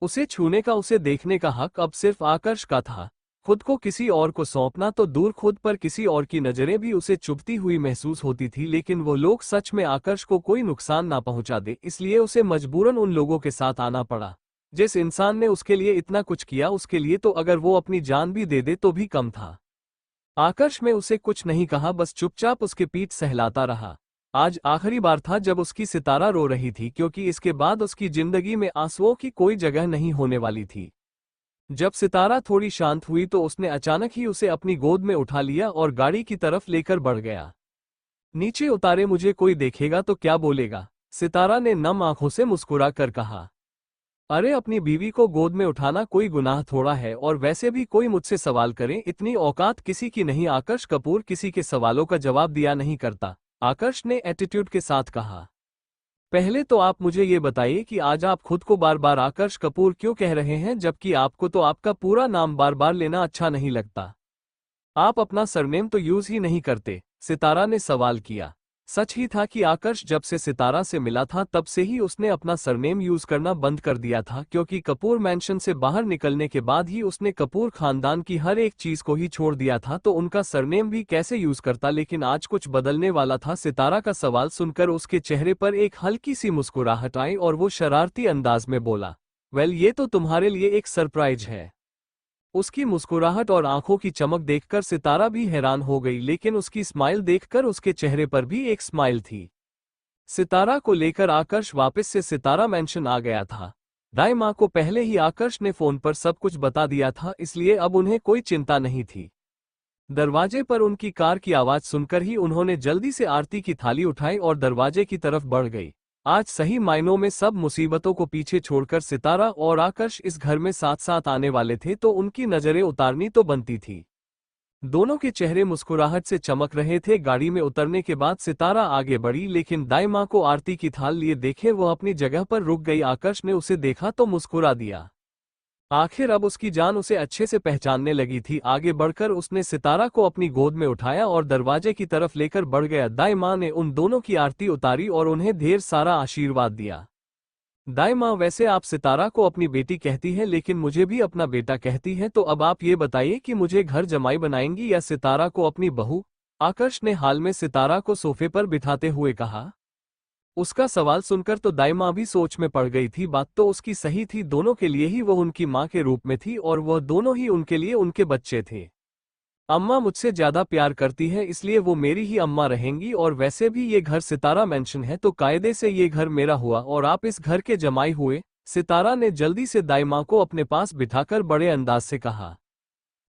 उसे छूने का, उसे देखने का हक अब सिर्फ आकर्ष का था। खुद को किसी और को सौंपना तो दूर, खुद पर किसी और की नजरें भी उसे चुभती हुई महसूस होती थी, लेकिन वो लोग सच में आकर्ष को कोई नुकसान ना पहुंचा दे, इसलिए उसे मजबूरन उन लोगों के साथ आना पड़ा। जिस इंसान ने उसके लिए इतना कुछ किया, उसके लिए तो अगर वो अपनी जान भी दे दे तो भी कम था। आकर्ष में उसे कुछ नहीं कहा, बस चुपचाप उसके पीठ सहलाता रहा। आज आखिरी बार था जब उसकी सितारा रो रही थी, क्योंकि इसके बाद उसकी जिंदगी में आंसुओं की कोई जगह नहीं होने वाली थी। जब सितारा थोड़ी शांत हुई तो उसने अचानक ही उसे अपनी गोद में उठा लिया और गाड़ी की तरफ लेकर बढ़ गया। नीचे उतारे, मुझे कोई देखेगा तो क्या बोलेगा? सितारा ने नम आंखों से मुस्कुरा कर कहा। अरे, अपनी बीवी को गोद में उठाना कोई गुनाह थोड़ा है, और वैसे भी कोई मुझसे सवाल करे, इतनी औकात किसी की नहीं। आकर्ष कपूर किसी के सवालों का जवाब दिया नहीं करता, आकर्ष ने एटीट्यूड के साथ कहा। पहले तो आप मुझे ये बताइए कि आज आप खुद को बार बार आकर्ष कपूर क्यों कह रहे हैं, जबकि आपको तो आपका पूरा नाम बार बार लेना अच्छा नहीं लगता। आप अपना सरनेम तो यूज ही नहीं करते, सितारा ने सवाल किया। सच ही था कि आकर्ष जब से सितारा से मिला था तब से ही उसने अपना सरनेम यूज करना बंद कर दिया था, क्योंकि कपूर मैंशन से बाहर निकलने के बाद ही उसने कपूर खानदान की हर एक चीज को ही छोड़ दिया था, तो उनका सरनेम भी कैसे यूज करता। लेकिन आज कुछ बदलने वाला था। सितारा का सवाल सुनकर उसके चेहरे पर एक हल्की सी मुस्कुराहट आई और वो शरारती अंदाज में बोला, वेल, ये तो तुम्हारे लिए एक सरप्राइज है। उसकी मुस्कुराहट और आंखों की चमक देखकर सितारा भी हैरान हो गई, लेकिन उसकी स्माइल देखकर उसके चेहरे पर भी एक स्माइल थी। सितारा को लेकर आकर्ष वापस से सितारा मैंशन आ गया था। दाई माँ को पहले ही आकर्ष ने फोन पर सब कुछ बता दिया था, इसलिए अब उन्हें कोई चिंता नहीं थी। दरवाजे पर उनकी कार की आवाज सुनकर ही उन्होंने जल्दी से आरती की थाली उठाई और दरवाजे की तरफ बढ़ गई। आज सही मायनों में सब मुसीबतों को पीछे छोड़कर सितारा और आकर्ष इस घर में साथ साथ आने वाले थे, तो उनकी नजरें उतारनी तो बनती थी। दोनों के चेहरे मुस्कुराहट से चमक रहे थे। गाड़ी में उतरने के बाद सितारा आगे बढ़ी, लेकिन दाई माँ को आरती की थाल लिए देखे वह अपनी जगह पर रुक गई। आकर्ष ने उसे देखा तो मुस्कुरा दिया। आखिर अब उसकी जान उसे अच्छे से पहचानने लगी थी। आगे बढ़कर उसने सितारा को अपनी गोद में उठाया और दरवाजे की तरफ लेकर बढ़ गया। दाई माँ ने उन दोनों की आरती उतारी और उन्हें ढेर सारा आशीर्वाद दिया। दाई माँ, वैसे आप सितारा को अपनी बेटी कहती है, लेकिन मुझे भी अपना बेटा कहती है, तो अब आप ये बताइए कि मुझे घर जमाई बनाएंगी या सितारा को अपनी बहू? आकर्ष ने हाल में सितारा को सोफे पर बिठाते हुए कहा। उसका सवाल सुनकर तो दाई माँ भी सोच में पड़ गई थी। बात तो उसकी सही थी, दोनों के लिए ही वह उनकी माँ के रूप में थी और वह दोनों ही उनके लिए उनके बच्चे थे। अम्मा मुझसे ज्यादा प्यार करती है, इसलिए वो मेरी ही अम्मा रहेंगी। और वैसे भी ये घर सितारा मेंशन है, तो कायदे से ये घर मेरा हुआ और आप इस घर के जमाई हुए। सितारा ने जल्दी से दाई माँ को अपने पास बिठाकर बड़े अंदाज से कहा।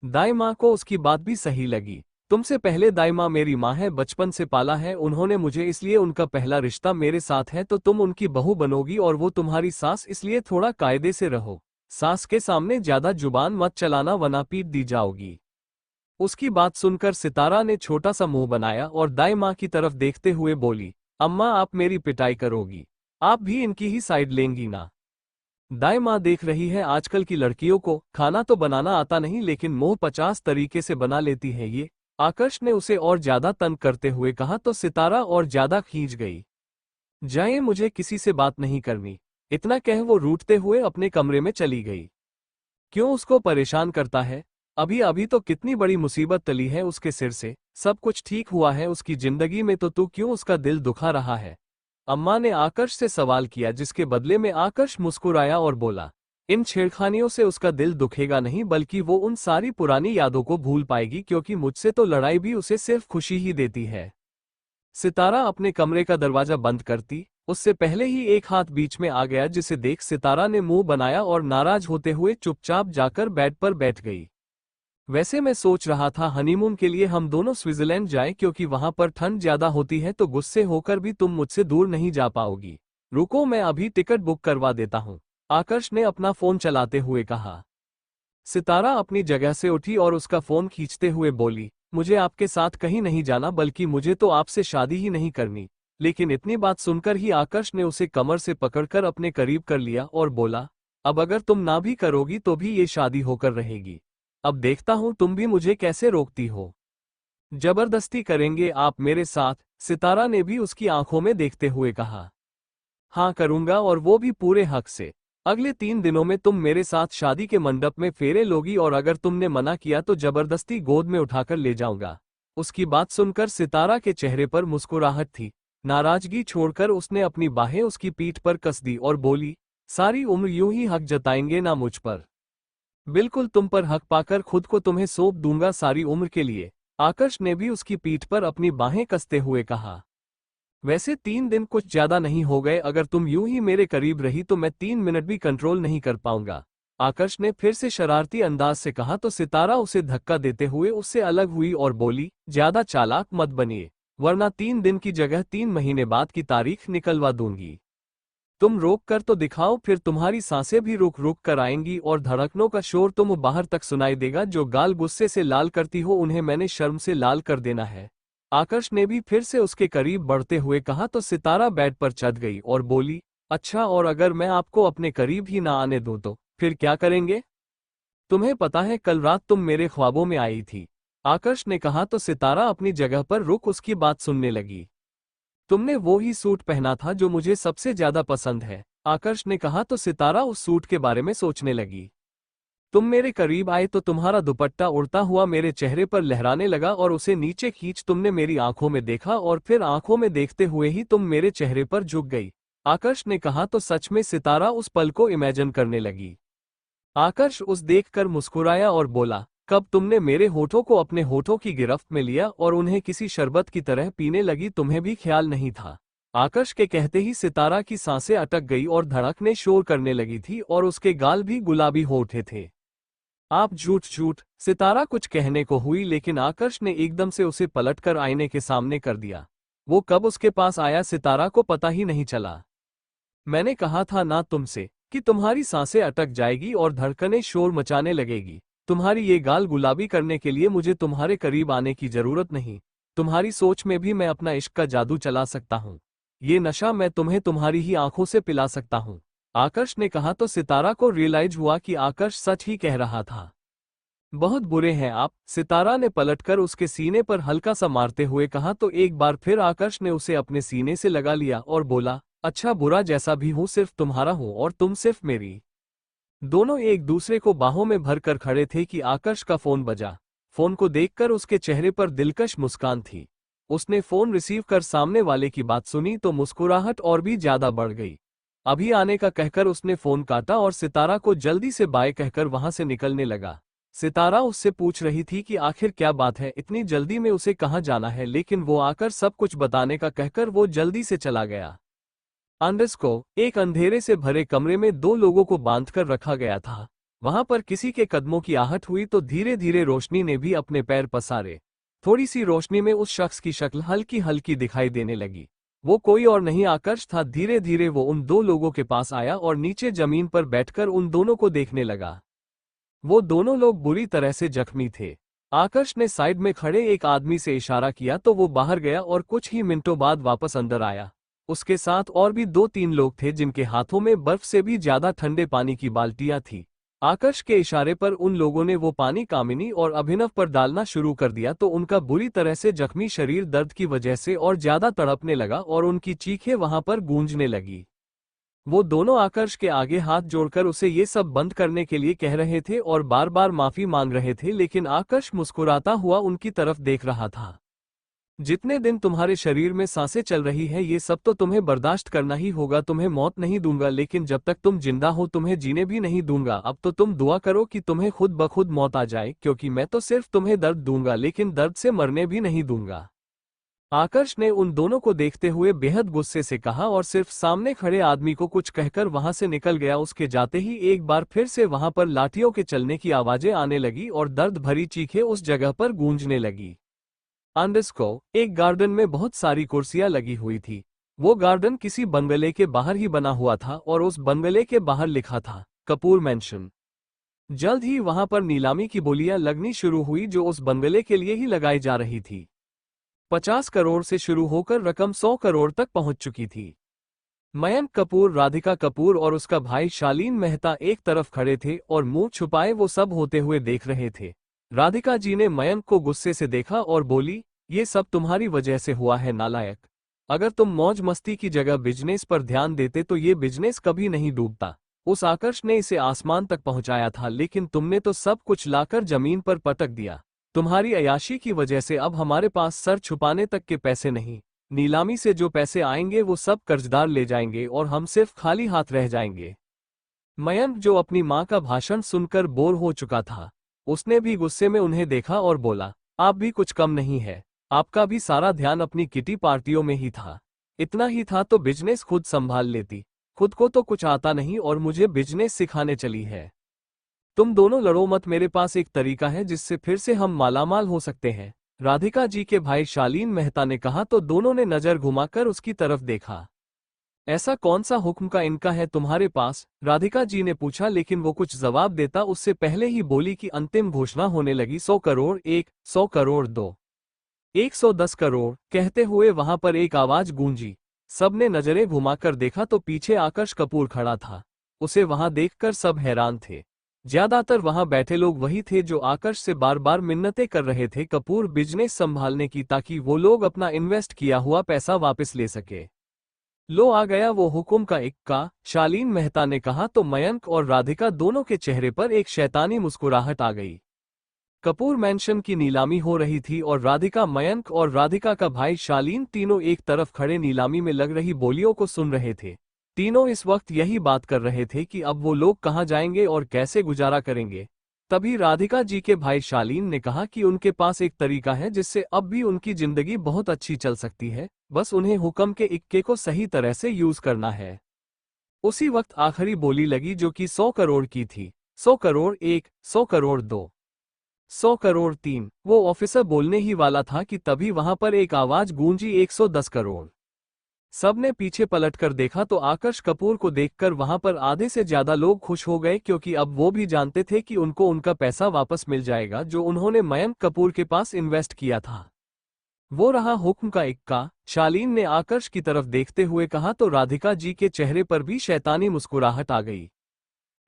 दाई माँ को उसकी बात भी सही लगी। तुमसे पहले दाई माँ मेरी माँ है, बचपन से पाला है उन्होंने मुझे, इसलिए उनका पहला रिश्ता मेरे साथ है। तो तुम उनकी बहू बनोगी और वो तुम्हारी सास, इसलिए थोड़ा कायदे से रहो। सास के सामने ज्यादा जुबान मत चलाना वरना पीट दी जाओगी। उसकी बात सुनकर सितारा ने छोटा सा मुंह बनाया और दाई माँ की तरफ देखते हुए बोली, अम्मा आप मेरी पिटाई करोगी? आप भी इनकी ही साइड लेंगी ना? दाई माँ देख रही है आजकल की लड़कियों को खाना तो बनाना आता नहीं, लेकिन मुंह 50 तरीके से बना लेती है ये। आकर्ष ने उसे और ज्यादा तंग करते हुए कहा तो सितारा और ज्यादा खींच गई। जाए, मुझे किसी से बात नहीं करनी। इतना कह वो रूठते हुए अपने कमरे में चली गई। क्यों उसको परेशान करता है? अभी अभी तो कितनी बड़ी मुसीबत टली है उसके सिर से, सब कुछ ठीक हुआ है उसकी जिंदगी में, तो तू क्यों उसका दिल दुखा रहा है? अम्मा ने आकर्ष से सवाल किया, जिसके बदले में आकर्ष मुस्कुराया और बोला, इन छेड़खानियों से उसका दिल दुखेगा नहीं, बल्कि वो उन सारी पुरानी यादों को भूल पाएगी, क्योंकि मुझसे तो लड़ाई भी उसे सिर्फ खुशी ही देती है। सितारा अपने कमरे का दरवाजा बंद करती उससे पहले ही एक हाथ बीच में आ गया, जिसे देख सितारा ने मुंह बनाया और नाराज होते हुए चुपचाप जाकर बेड पर बैठ गई। वैसे मैं सोच रहा था हनीमून के लिए हम दोनों स्विट्जरलैंड जाएं, क्योंकि वहां पर ठंड ज्यादा होती है, तो गुस्से होकर भी तुम मुझसे दूर नहीं जा पाओगी। रुको, मैं अभी टिकट बुक करवा देता हूं, आकर्ष ने अपना फोन चलाते हुए कहा। सितारा अपनी जगह से उठी और उसका फोन खींचते हुए बोली, मुझे आपके साथ कहीं नहीं जाना, बल्कि मुझे तो आपसे शादी ही नहीं करनी। लेकिन इतनी बात सुनकर ही आकर्ष ने उसे कमर से पकड़कर अपने करीब कर लिया और बोला, अब अगर तुम ना भी करोगी तो भी ये शादी होकर रहेगी। अब देखता हूं तुम भी मुझे कैसे रोकती हो। जबरदस्ती करेंगे आप मेरे साथ? सितारा ने भी उसकी आंखों में देखते हुए कहा। हाँ करूंगा, और वो भी पूरे हक से। अगले 3 दिनों में तुम मेरे साथ शादी के मंडप में फेरे लोगी, और अगर तुमने मना किया तो जबरदस्ती गोद में उठाकर ले जाऊंगा। उसकी बात सुनकर सितारा के चेहरे पर मुस्कुराहट थी। नाराजगी छोड़कर उसने अपनी बाहें उसकी पीठ पर कस दी और बोली, सारी उम्र यूं ही हक जताएंगे ना मुझ पर? बिल्कुल, तुम पर हक पाकर खुद को तुम्हें सौंप दूंगा सारी उम्र के लिए। आकर्ष ने भी उसकी पीठ पर अपनी बाहें कसते हुए कहा। वैसे 3 दिन कुछ ज्यादा नहीं हो गए, अगर तुम यूं ही मेरे करीब रही तो मैं 3 मिनट भी कंट्रोल नहीं कर पाऊंगा। आकर्ष ने फिर से शरारती अंदाज से कहा तो सितारा उसे धक्का देते हुए उससे अलग हुई और बोली, ज्यादा चालाक मत बनिए, वरना 3 दिन की जगह 3 महीने बाद की तारीख निकलवा दूंगी। तुम रोक कर तो दिखाओ, फिर तुम्हारी सांसें भी रुक रुक कर आएंगी और धड़कनों का शोर तुम बाहर तक सुनाई देगा। जो गाल गुस्से से लाल करती हो उन्हें मैंने शर्म से लाल कर देना है। आकर्ष ने भी फिर से उसके करीब बढ़ते हुए कहा तो सितारा बेड पर चढ़ गई और बोली, अच्छा, और अगर मैं आपको अपने करीब ही ना आने दूं तो फिर क्या करेंगे? तुम्हें पता है कल रात तुम मेरे ख्वाबों में आई थी। आकर्ष ने कहा तो सितारा अपनी जगह पर रुक उसकी बात सुनने लगी। तुमने वो ही सूट पहना था जो मुझे सबसे ज्यादा पसंद है। आकर्ष ने कहा तो सितारा उस सूट के बारे में सोचने लगी। तुम मेरे करीब आए तो तुम्हारा दुपट्टा उड़ता हुआ मेरे चेहरे पर लहराने लगा और उसे नीचे खींच तुमने मेरी आंखों में देखा और फिर आंखों में देखते हुए ही तुम मेरे चेहरे पर झुक गई। आकर्ष ने कहा तो सच में सितारा उस पल को इमेजिन करने लगी। आकर्ष उस देखकर मुस्कुराया और बोला, कब तुमने मेरे होठों को अपने होठों की गिरफ्त में लिया और उन्हें किसी शरबत की तरह पीने लगी, तुम्हें भी ख्याल नहीं था। आकर्ष के कहते ही सितारा की सांसें अटक गई और धड़कने शोर करने लगी थी और उसके गाल भी गुलाबी हो उठे थे। आप झूठ झूठ, सितारा कुछ कहने को हुई लेकिन आकर्ष ने एकदम से उसे पलटकर आईने के सामने कर दिया। वो कब उसके पास आया सितारा को पता ही नहीं चला। मैंने कहा था ना तुमसे कि तुम्हारी सांसें अटक जाएगी और धड़कनें शोर मचाने लगेगी। तुम्हारी ये गाल गुलाबी करने के लिए मुझे तुम्हारे करीब आने की जरूरत नहीं। तुम्हारी सोच में भी मैं अपना इश्क का जादू चला सकता हूँ। ये नशा मैं तुम्हें तुम्हारी ही आंखों से पिला सकता हूँ। आकर्ष ने कहा तो सितारा को रियलाइज हुआ कि आकर्ष सच ही कह रहा था। बहुत बुरे हैं आप, सितारा ने पलटकर उसके सीने पर हल्का सा मारते हुए कहा तो एक बार फिर आकर्ष ने उसे अपने सीने से लगा लिया और बोला, अच्छा बुरा जैसा भी हूं सिर्फ तुम्हारा हूं और तुम सिर्फ मेरी। दोनों एक दूसरे को बाहों में भरकर खड़े थे कि आकर्ष का फोन बजा। फोन को देखकर उसके चेहरे पर दिलकश मुस्कान थी। उसने फोन रिसीव कर सामने वाले की बात सुनी तो मुस्कुराहट और भी ज्यादा बढ़ गई। अभी आने का कहकर उसने फोन काटा और सितारा को जल्दी से बाय कहकर वहां से निकलने लगा। सितारा उससे पूछ रही थी कि आखिर क्या बात है, इतनी जल्दी में उसे कहाँ जाना है, लेकिन वो आकर सब कुछ बताने का कहकर वो जल्दी से चला गया। को एक अंधेरे से भरे कमरे में दो लोगों को बांधकर रखा गया था। वहां पर किसी के कदमों की आहट हुई तो धीरे धीरे रोशनी ने भी अपने पैर पसारे। थोड़ी सी रोशनी में उस शख्स की शक्ल हल्की हल्की दिखाई देने लगी। वो कोई और नहीं आकर्ष था। धीरे धीरे वो उन दो लोगों के पास आया और नीचे जमीन पर बैठकर उन दोनों को देखने लगा। वो दोनों लोग बुरी तरह से जख्मी थे। आकर्ष ने साइड में खड़े एक आदमी से इशारा किया तो वो बाहर गया और कुछ ही मिनटों बाद वापस अंदर आया। उसके साथ और भी 2-3 लोग थे जिनके हाथों में बर्फ से भी ज्यादा ठंडे पानी की बाल्टियां थी। आकर्ष के इशारे पर उन लोगों ने वो पानी कामिनी और अभिनव पर डालना शुरू कर दिया तो उनका बुरी तरह से जख्मी शरीर दर्द की वजह से और ज्यादा तड़पने लगा और उनकी चीखें वहां पर गूंजने लगी। वो दोनों आकर्ष के आगे हाथ जोड़कर उसे ये सब बंद करने के लिए कह रहे थे और बार बार माफी मांग रहे थे, लेकिन आकर्ष मुस्कुराता हुआ उनकी तरफ देख रहा था। जितने दिन तुम्हारे शरीर में सांसें चल रही है ये सब तो तुम्हें बर्दाश्त करना ही होगा। तुम्हें मौत नहीं दूंगा, लेकिन जब तक तुम जिंदा हो तुम्हें जीने भी नहीं दूंगा। अब तो तुम दुआ करो कि तुम्हें खुद ब खुद मौत आ जाए, क्योंकि मैं तो सिर्फ तुम्हें दर्द दूंगा लेकिन दर्द से मरने भी नहीं दूंगा। आकर्ष ने उन दोनों को देखते हुए बेहद गुस्से से कहा और सिर्फ सामने खड़े आदमी को कुछ कहकर वहां से निकल गया। उसके जाते ही एक बार फिर से वहां पर लाठियों के चलने की आवाजें आने लगी और दर्द भरी चीखें उस जगह पर गूंजने लगी। को एक गार्डन में बहुत सारी कुर्सियां लगी हुई थी। वो गार्डन किसी बंगले के बाहर ही बना हुआ था और उस बंगले के बाहर लिखा था कपूर मैंशन। जल्द ही वहां पर नीलामी की बोलियां लगनी शुरू हुई जो उस बंगले के लिए ही लगाई जा रही थी। 50 करोड़ से शुरू होकर रकम 100 करोड़ तक पहुंच चुकी थी। मयंक कपूर, राधिका कपूर और उसका भाई शालीन मेहता एक तरफ खड़े थे और मुंह छुपाए वो सब होते हुए देख रहे थे। राधिका जी ने मयंक को गुस्से से देखा और बोली, ये सब तुम्हारी वजह से हुआ है नालायक। अगर तुम मौज मस्ती की जगह बिजनेस पर ध्यान देते तो ये बिजनेस कभी नहीं डूबता। उस आकर्ष ने इसे आसमान तक पहुंचाया था, लेकिन तुमने तो सब कुछ लाकर जमीन पर पटक दिया। तुम्हारी अयाशी की वजह से अब हमारे पास सर छुपाने तक के पैसे नहीं। नीलामी से जो पैसे आएंगे वो सब कर्जदार ले जाएंगे और हम सिर्फ खाली हाथ रह जाएंगे। मयंक, जो अपनी मां का भाषण सुनकर बोर हो चुका था, उसने भी गुस्से में उन्हें देखा और बोला, आप भी कुछ कम नहीं है। आपका भी सारा ध्यान अपनी किटी पार्टियों में ही था। इतना ही था तो बिजनेस खुद संभाल लेती। खुद को तो कुछ आता नहीं और मुझे बिजनेस सिखाने चली है। तुम दोनों लड़ो मत, मेरे पास एक तरीका है जिससे फिर से हम मालामाल हो सकते हैं। राधिका जी के भाई शालीन मेहता ने कहा तो दोनों ने नजर घुमाकर उसकी तरफ देखा। ऐसा कौन सा हुक्म का इनका है तुम्हारे पास? राधिका जी ने पूछा, लेकिन वो कुछ जवाब देता उससे पहले ही बोली कि अंतिम घोषणा होने लगी। 100 करोड़ 1, 100 करोड़ 2, 110 करोड़। कहते हुए वहां पर एक आवाज गूंजी। सबने नजरें घुमाकर देखा तो पीछे आकर्ष कपूर खड़ा था। उसे वहां देखकर सब हैरान थे। ज्यादातर वहां बैठे लोग वही थे जो आकर्ष से बार बार मिन्नतें कर रहे थे कपूर बिजनेस संभालने की, ताकि वो लोग अपना इन्वेस्ट किया हुआ पैसा वापस ले सके। लो आ गया वो हुक्म का इक्का, शालीन मेहता ने कहा तो मयंक और राधिका दोनों के चेहरे पर एक शैतानी मुस्कुराहट आ गई। कपूर मैंशन की नीलामी हो रही थी और राधिका, मयंक और राधिका का भाई शालीन तीनों एक तरफ खड़े नीलामी में लग रही बोलियों को सुन रहे थे। तीनों इस वक्त यही बात कर रहे थे कि अब वो लोग कहाँ जाएंगे और कैसे गुजारा करेंगे। तभी राधिका जी के भाई शालीन ने कहा कि उनके पास एक तरीका है जिससे अब भी उनकी जिंदगी बहुत अच्छी चल सकती है, बस उन्हें हुक्म के इक्के को सही तरह से यूज करना है। उसी वक्त आखिरी बोली लगी जो कि 100 करोड़ की थी। 100 करोड़ 1, 100 करोड़ 2, 100 करोड़ 3। वो ऑफिसर बोलने ही वाला था कि तभी वहां पर एक आवाज गूंजी, 110 करोड़। सबने पीछे पलटकर देखा तो आकर्ष कपूर को देखकर वहां पर आधे से ज्यादा लोग खुश हो गए, क्योंकि अब वो भी जानते थे कि उनको उनका पैसा वापस मिल जाएगा जो उन्होंने मयंक कपूर के पास इन्वेस्ट किया था। वो रहा हुक्म का इक्का। शालीन ने आकर्ष की तरफ देखते हुए कहा तो राधिका जी के चेहरे पर भी शैतानी मुस्कुराहट आ गई।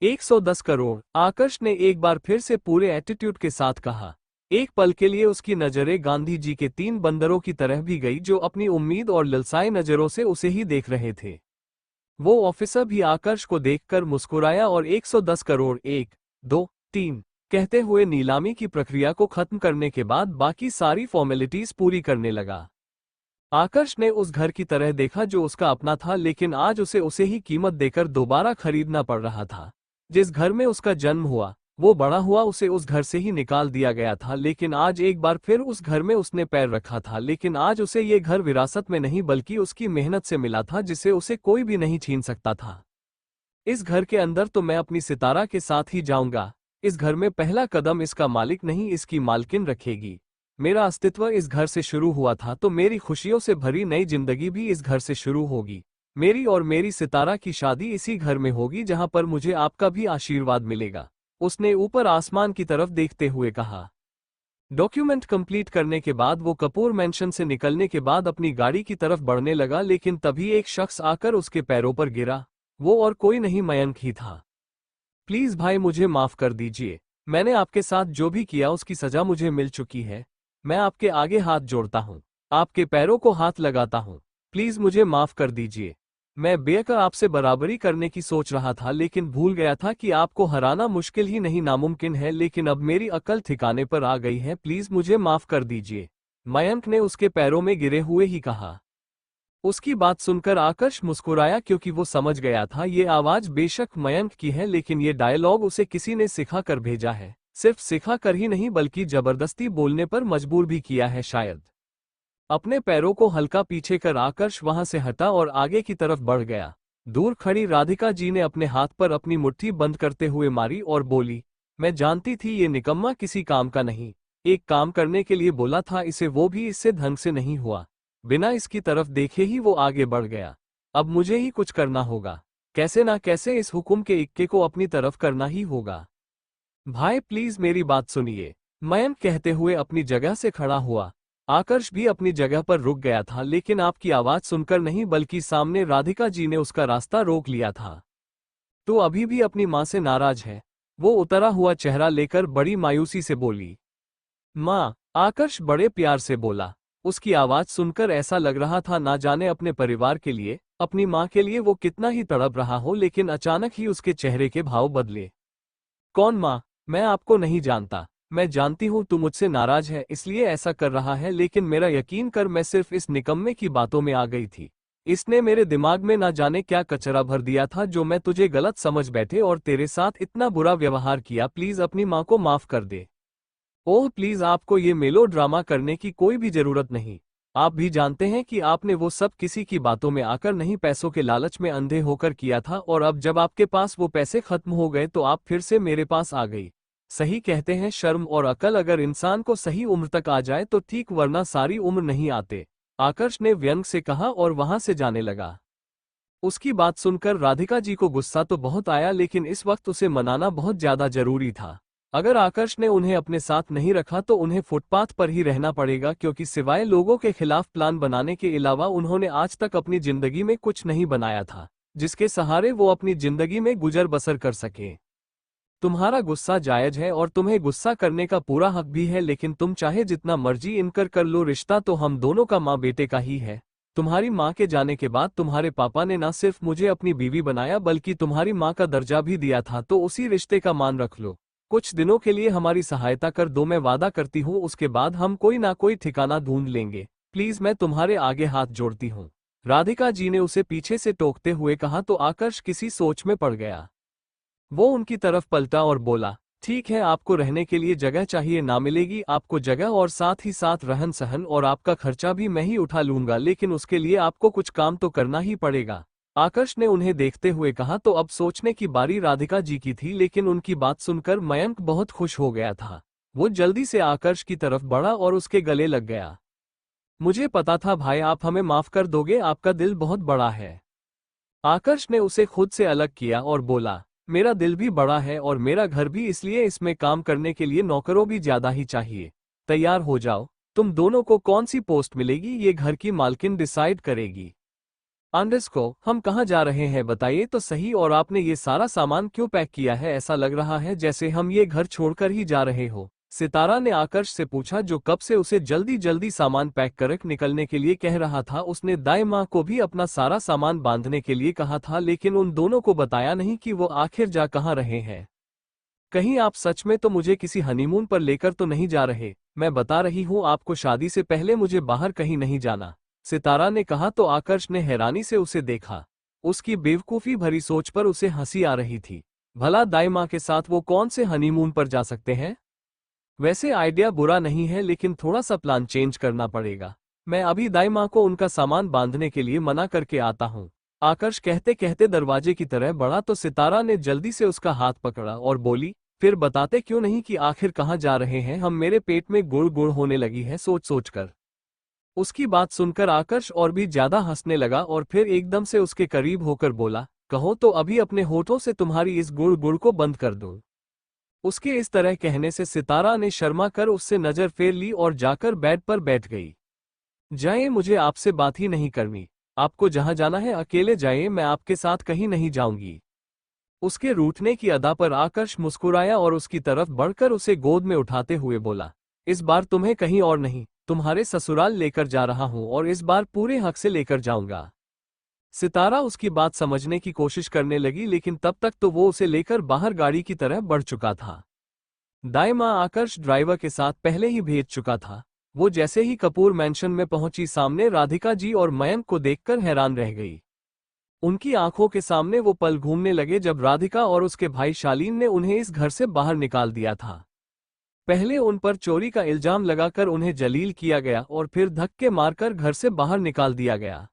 110 करोड़, आकर्ष ने एक बार फिर से पूरे एटीट्यूड के साथ कहा। एक पल के लिए उसकी नजरें गांधी जी के 3 बंदरों की तरह भी गई जो अपनी उम्मीद और ललसाए नजरों से उसे ही देख रहे थे। वो ऑफिसर भी आकर्ष को देखकर मुस्कुराया और 110 करोड़ 1, 2, 3 कहते हुए नीलामी की प्रक्रिया को खत्म करने के बाद बाकी सारी फॉर्मेलिटीज पूरी करने लगा। आकर्ष ने उस घर की तरह देखा जो उसका अपना था, लेकिन आज उसे ही कीमत देकर दोबारा खरीदना पड़ रहा था। जिस घर में उसका जन्म हुआ, वो बड़ा हुआ, उसे उस घर से ही निकाल दिया गया था, लेकिन आज एक बार फिर उस घर में उसने पैर रखा था। लेकिन आज उसे ये घर विरासत में नहीं बल्कि उसकी मेहनत से मिला था, जिसे उसे कोई भी नहीं छीन सकता था। इस घर के अंदर तो मैं अपनी सितारा के साथ ही जाऊंगा। इस घर में पहला कदम इसका मालिक नहीं, इसकी मालकिन रखेगी। मेरा अस्तित्व इस घर से शुरू हुआ था, तो मेरी खुशियों से भरी नई जिंदगी भी इस घर से शुरू होगी। मेरी और मेरी सितारा की शादी इसी घर में होगी, जहां पर मुझे आपका भी आशीर्वाद मिलेगा। उसने ऊपर आसमान की तरफ देखते हुए कहा। डॉक्यूमेंट कंप्लीट करने के बाद वो कपूर मैंशन से निकलने के बाद अपनी गाड़ी की तरफ बढ़ने लगा, लेकिन तभी एक शख्स आकर उसके पैरों पर गिरा। वो और कोई नहीं, मयंक ही था। प्लीज भाई, मुझे माफ कर दीजिए। मैंने आपके साथ जो भी किया उसकी सजा मुझे मिल चुकी है। मैं आपके आगे हाथ जोड़ता हूँ, आपके पैरों को हाथ लगाता हूँ। प्लीज मुझे माफ कर दीजिए। मैं बेकर आपसे बराबरी करने की सोच रहा था, लेकिन भूल गया था कि आपको हराना मुश्किल ही नहीं नामुमकिन है। लेकिन अब मेरी अकल ठिकाने पर आ गई है, प्लीज मुझे माफ कर दीजिए, मयंक ने उसके पैरों में गिरे हुए ही कहा। उसकी बात सुनकर आकर्ष मुस्कुराया, क्योंकि वो समझ गया था ये आवाज बेशक मयंक की है, लेकिन ये डायलॉग उसे किसी ने सिखा कर भेजा है। सिर्फ सिखा कर ही नहीं बल्कि जबरदस्ती बोलने पर मजबूर भी किया है शायद। अपने पैरों को हल्का पीछे कर आकर्ष वहां से हटा और आगे की तरफ बढ़ गया। दूर खड़ी राधिका जी ने अपने हाथ पर अपनी मुट्ठी बंद करते हुए मारी और बोली, मैं जानती थी ये निकम्मा किसी काम का नहीं। एक काम करने के लिए बोला था इसे, वो भी इससे ढंग से नहीं हुआ। बिना इसकी तरफ देखे ही वो आगे बढ़ गया। अब मुझे ही कुछ करना होगा, कैसे ना कैसे इस हुक्म के इक्के को अपनी तरफ करना ही होगा। भाई प्लीज मेरी बात सुनिए, मयंक कहते हुए अपनी जगह से खड़ा हुआ। आकर्ष भी अपनी जगह पर रुक गया था, लेकिन आपकी आवाज सुनकर नहीं बल्कि सामने राधिका जी ने उसका रास्ता रोक लिया था। तो अभी भी अपनी माँ से नाराज है? वो उतरा हुआ चेहरा लेकर बड़ी मायूसी से बोली। माँ, आकर्ष बड़े प्यार से बोला। उसकी आवाज सुनकर ऐसा लग रहा था ना जाने अपने परिवार के लिए, अपनी माँ के लिए वो कितना ही तड़प रहा हो, लेकिन अचानक ही उसके चेहरे के भाव बदले। कौन माँ? मैं आपको नहीं जानता। मैं जानती हूँ तू मुझसे नाराज है इसलिए ऐसा कर रहा है, लेकिन मेरा यकीन कर, मैं सिर्फ इस निकम्मे की बातों में आ गई थी। इसने मेरे दिमाग में ना जाने क्या कचरा भर दिया था जो मैं तुझे गलत समझ बैठे और तेरे साथ इतना बुरा व्यवहार किया। प्लीज अपनी माँ को माफ कर दे। ओह प्लीज, आपको ये मेलो ड्रामा करने की कोई भी जरूरत नहीं। आप भी जानते हैं कि आपने वो सब किसी की बातों में आकर नहीं, पैसों के लालच में अंधे होकर किया था, और अब जब आपके पास वो पैसे खत्म हो गए तो आप फिर से मेरे पास आ गई। सही कहते हैं, शर्म और अकल अगर इंसान को सही उम्र तक आ जाए तो ठीक, वरना सारी उम्र नहीं आते। आकर्ष ने व्यंग से कहा और वहां से जाने लगा। उसकी बात सुनकर राधिका जी को गुस्सा तो बहुत आया, लेकिन इस वक्त उसे मनाना बहुत ज्यादा जरूरी था। अगर आकर्ष ने उन्हें अपने साथ नहीं रखा तो उन्हें फुटपाथ पर ही रहना पड़ेगा, क्योंकि सिवाय लोगों के खिलाफ प्लान बनाने के अलावा उन्होंने आज तक अपनी जिंदगी में कुछ नहीं बनाया था जिसके सहारे वो अपनी जिंदगी में गुजर बसर कर सके। तुम्हारा गुस्सा जायज है और तुम्हें गुस्सा करने का पूरा हक भी है, लेकिन तुम चाहे जितना मर्जी इनकर कर लो, रिश्ता तो हम दोनों का माँ बेटे का ही है। तुम्हारी माँ के जाने के बाद तुम्हारे पापा ने न सिर्फ मुझे अपनी बीवी बनाया बल्कि तुम्हारी माँ का दर्जा भी दिया था, तो उसी रिश्ते का मान रख लो। कुछ दिनों के लिए हमारी सहायता कर दो, मैं वादा करती हूँ उसके बाद हम कोई ना कोई ठिकाना ढूंढ लेंगे। प्लीज मैं तुम्हारे आगे हाथ जोड़ती हूँ। राधिका जी ने उसे पीछे से टोकते हुए कहा तो आकर्ष किसी सोच में पड़ गया। वो उनकी तरफ पलटा और बोला, ठीक है, आपको रहने के लिए जगह चाहिए, ना मिलेगी आपको जगह, और साथ ही साथ रहन सहन और आपका खर्चा भी मैं ही उठा लूंगा, लेकिन उसके लिए आपको कुछ काम तो करना ही पड़ेगा। आकर्ष ने उन्हें देखते हुए कहा। तो अब सोचने की बारी राधिका जी की थी, लेकिन उनकी बात सुनकर मयंक बहुत खुश हो गया था। वो जल्दी से आकर्ष की तरफ बढ़ा और उसके गले लग गया। मुझे पता था भाई, आप हमें माफ कर दोगे, आपका दिल बहुत बड़ा है। आकर्ष ने उसे खुद से अलग किया और बोला, मेरा दिल भी बड़ा है और मेरा घर भी, इसलिए इसमें काम करने के लिए नौकरों भी ज्यादा ही चाहिए। तैयार हो जाओ, तुम दोनों को कौन सी पोस्ट मिलेगी ये घर की मालकिन डिसाइड करेगी। अंडरस्को, हम कहाँ जा रहे हैं बताइए तो सही, और आपने ये सारा सामान क्यों पैक किया है? ऐसा लग रहा है जैसे हम ये घर छोड़कर ही जा रहे हो। सितारा ने आकर्ष से पूछा, जो कब से उसे जल्दी जल्दी सामान पैक कर निकलने के लिए कह रहा था। उसने दाई माँ को भी अपना सारा सामान बांधने के लिए कहा था, लेकिन उन दोनों को बताया नहीं कि वो आखिर जा कहाँ रहे हैं। कहीं आप सच में तो मुझे किसी हनीमून पर लेकर तो नहीं जा रहे? मैं बता रही हूँ आपको, शादी से पहले मुझे बाहर कहीं नहीं जाना, सितारा ने कहा। तो आकर्ष ने हैरानी से उसे देखा। उसकी बेवकूफ़ी भरी सोच पर उसे हंसी आ रही थी। भला दाई माँ के साथ वो कौन से हनीमून पर जा सकते हैं? वैसे आइडिया बुरा नहीं है, लेकिन थोड़ा सा प्लान चेंज करना पड़ेगा। मैं अभी दाई माँ को उनका सामान बांधने के लिए मना करके आता हूँ। आकर्ष कहते कहते दरवाजे की तरह बढ़ा तो सितारा ने जल्दी से उसका हाथ पकड़ा और बोली, फिर बताते क्यों नहीं कि आखिर कहाँ जा रहे हैं हम? मेरे पेट में गुड़ गुड़ होने लगी है सोच सोच कर। उसकी बात सुनकर आकर्ष और भी ज्यादा हंसने लगा और फिर एकदम से उसके करीब होकर बोला, कहो तो अभी अपने होठों से तुम्हारी इस गुड़ गुड़ को बंद कर दूं। उसके इस तरह कहने से सितारा ने शर्मा कर उससे नजर फेर ली और जाकर बेड पर बैठ गई। जाइए, मुझे आपसे बात ही नहीं करनी। आपको जहां जाना है अकेले जाइए, मैं आपके साथ कहीं नहीं जाऊंगी। उसके रूठने की अदा पर आकर्ष मुस्कुराया और उसकी तरफ बढ़कर उसे गोद में उठाते हुए बोला, इस बार तुम्हें कहीं और नहीं, तुम्हारे ससुराल लेकर जा रहा हूं, और इस बार पूरे हक से लेकर जाऊंगा। सितारा उसकी बात समझने की कोशिश करने लगी, लेकिन तब तक तो वो उसे लेकर बाहर गाड़ी की तरह बढ़ चुका था। दाई माँ आकर्ष ड्राइवर के साथ पहले ही भेज चुका था। वो जैसे ही कपूर मैंशन में पहुंची, सामने राधिका जी और मयंक को देखकर हैरान रह गई। उनकी आंखों के सामने वो पल घूमने लगे जब राधिका और उसके भाई शालीन ने उन्हें इस घर से बाहर निकाल दिया था। पहले उन पर चोरी का इल्जाम लगाकर उन्हें जलील किया गया और फिर धक्के मारकर घर से बाहर निकाल दिया गया।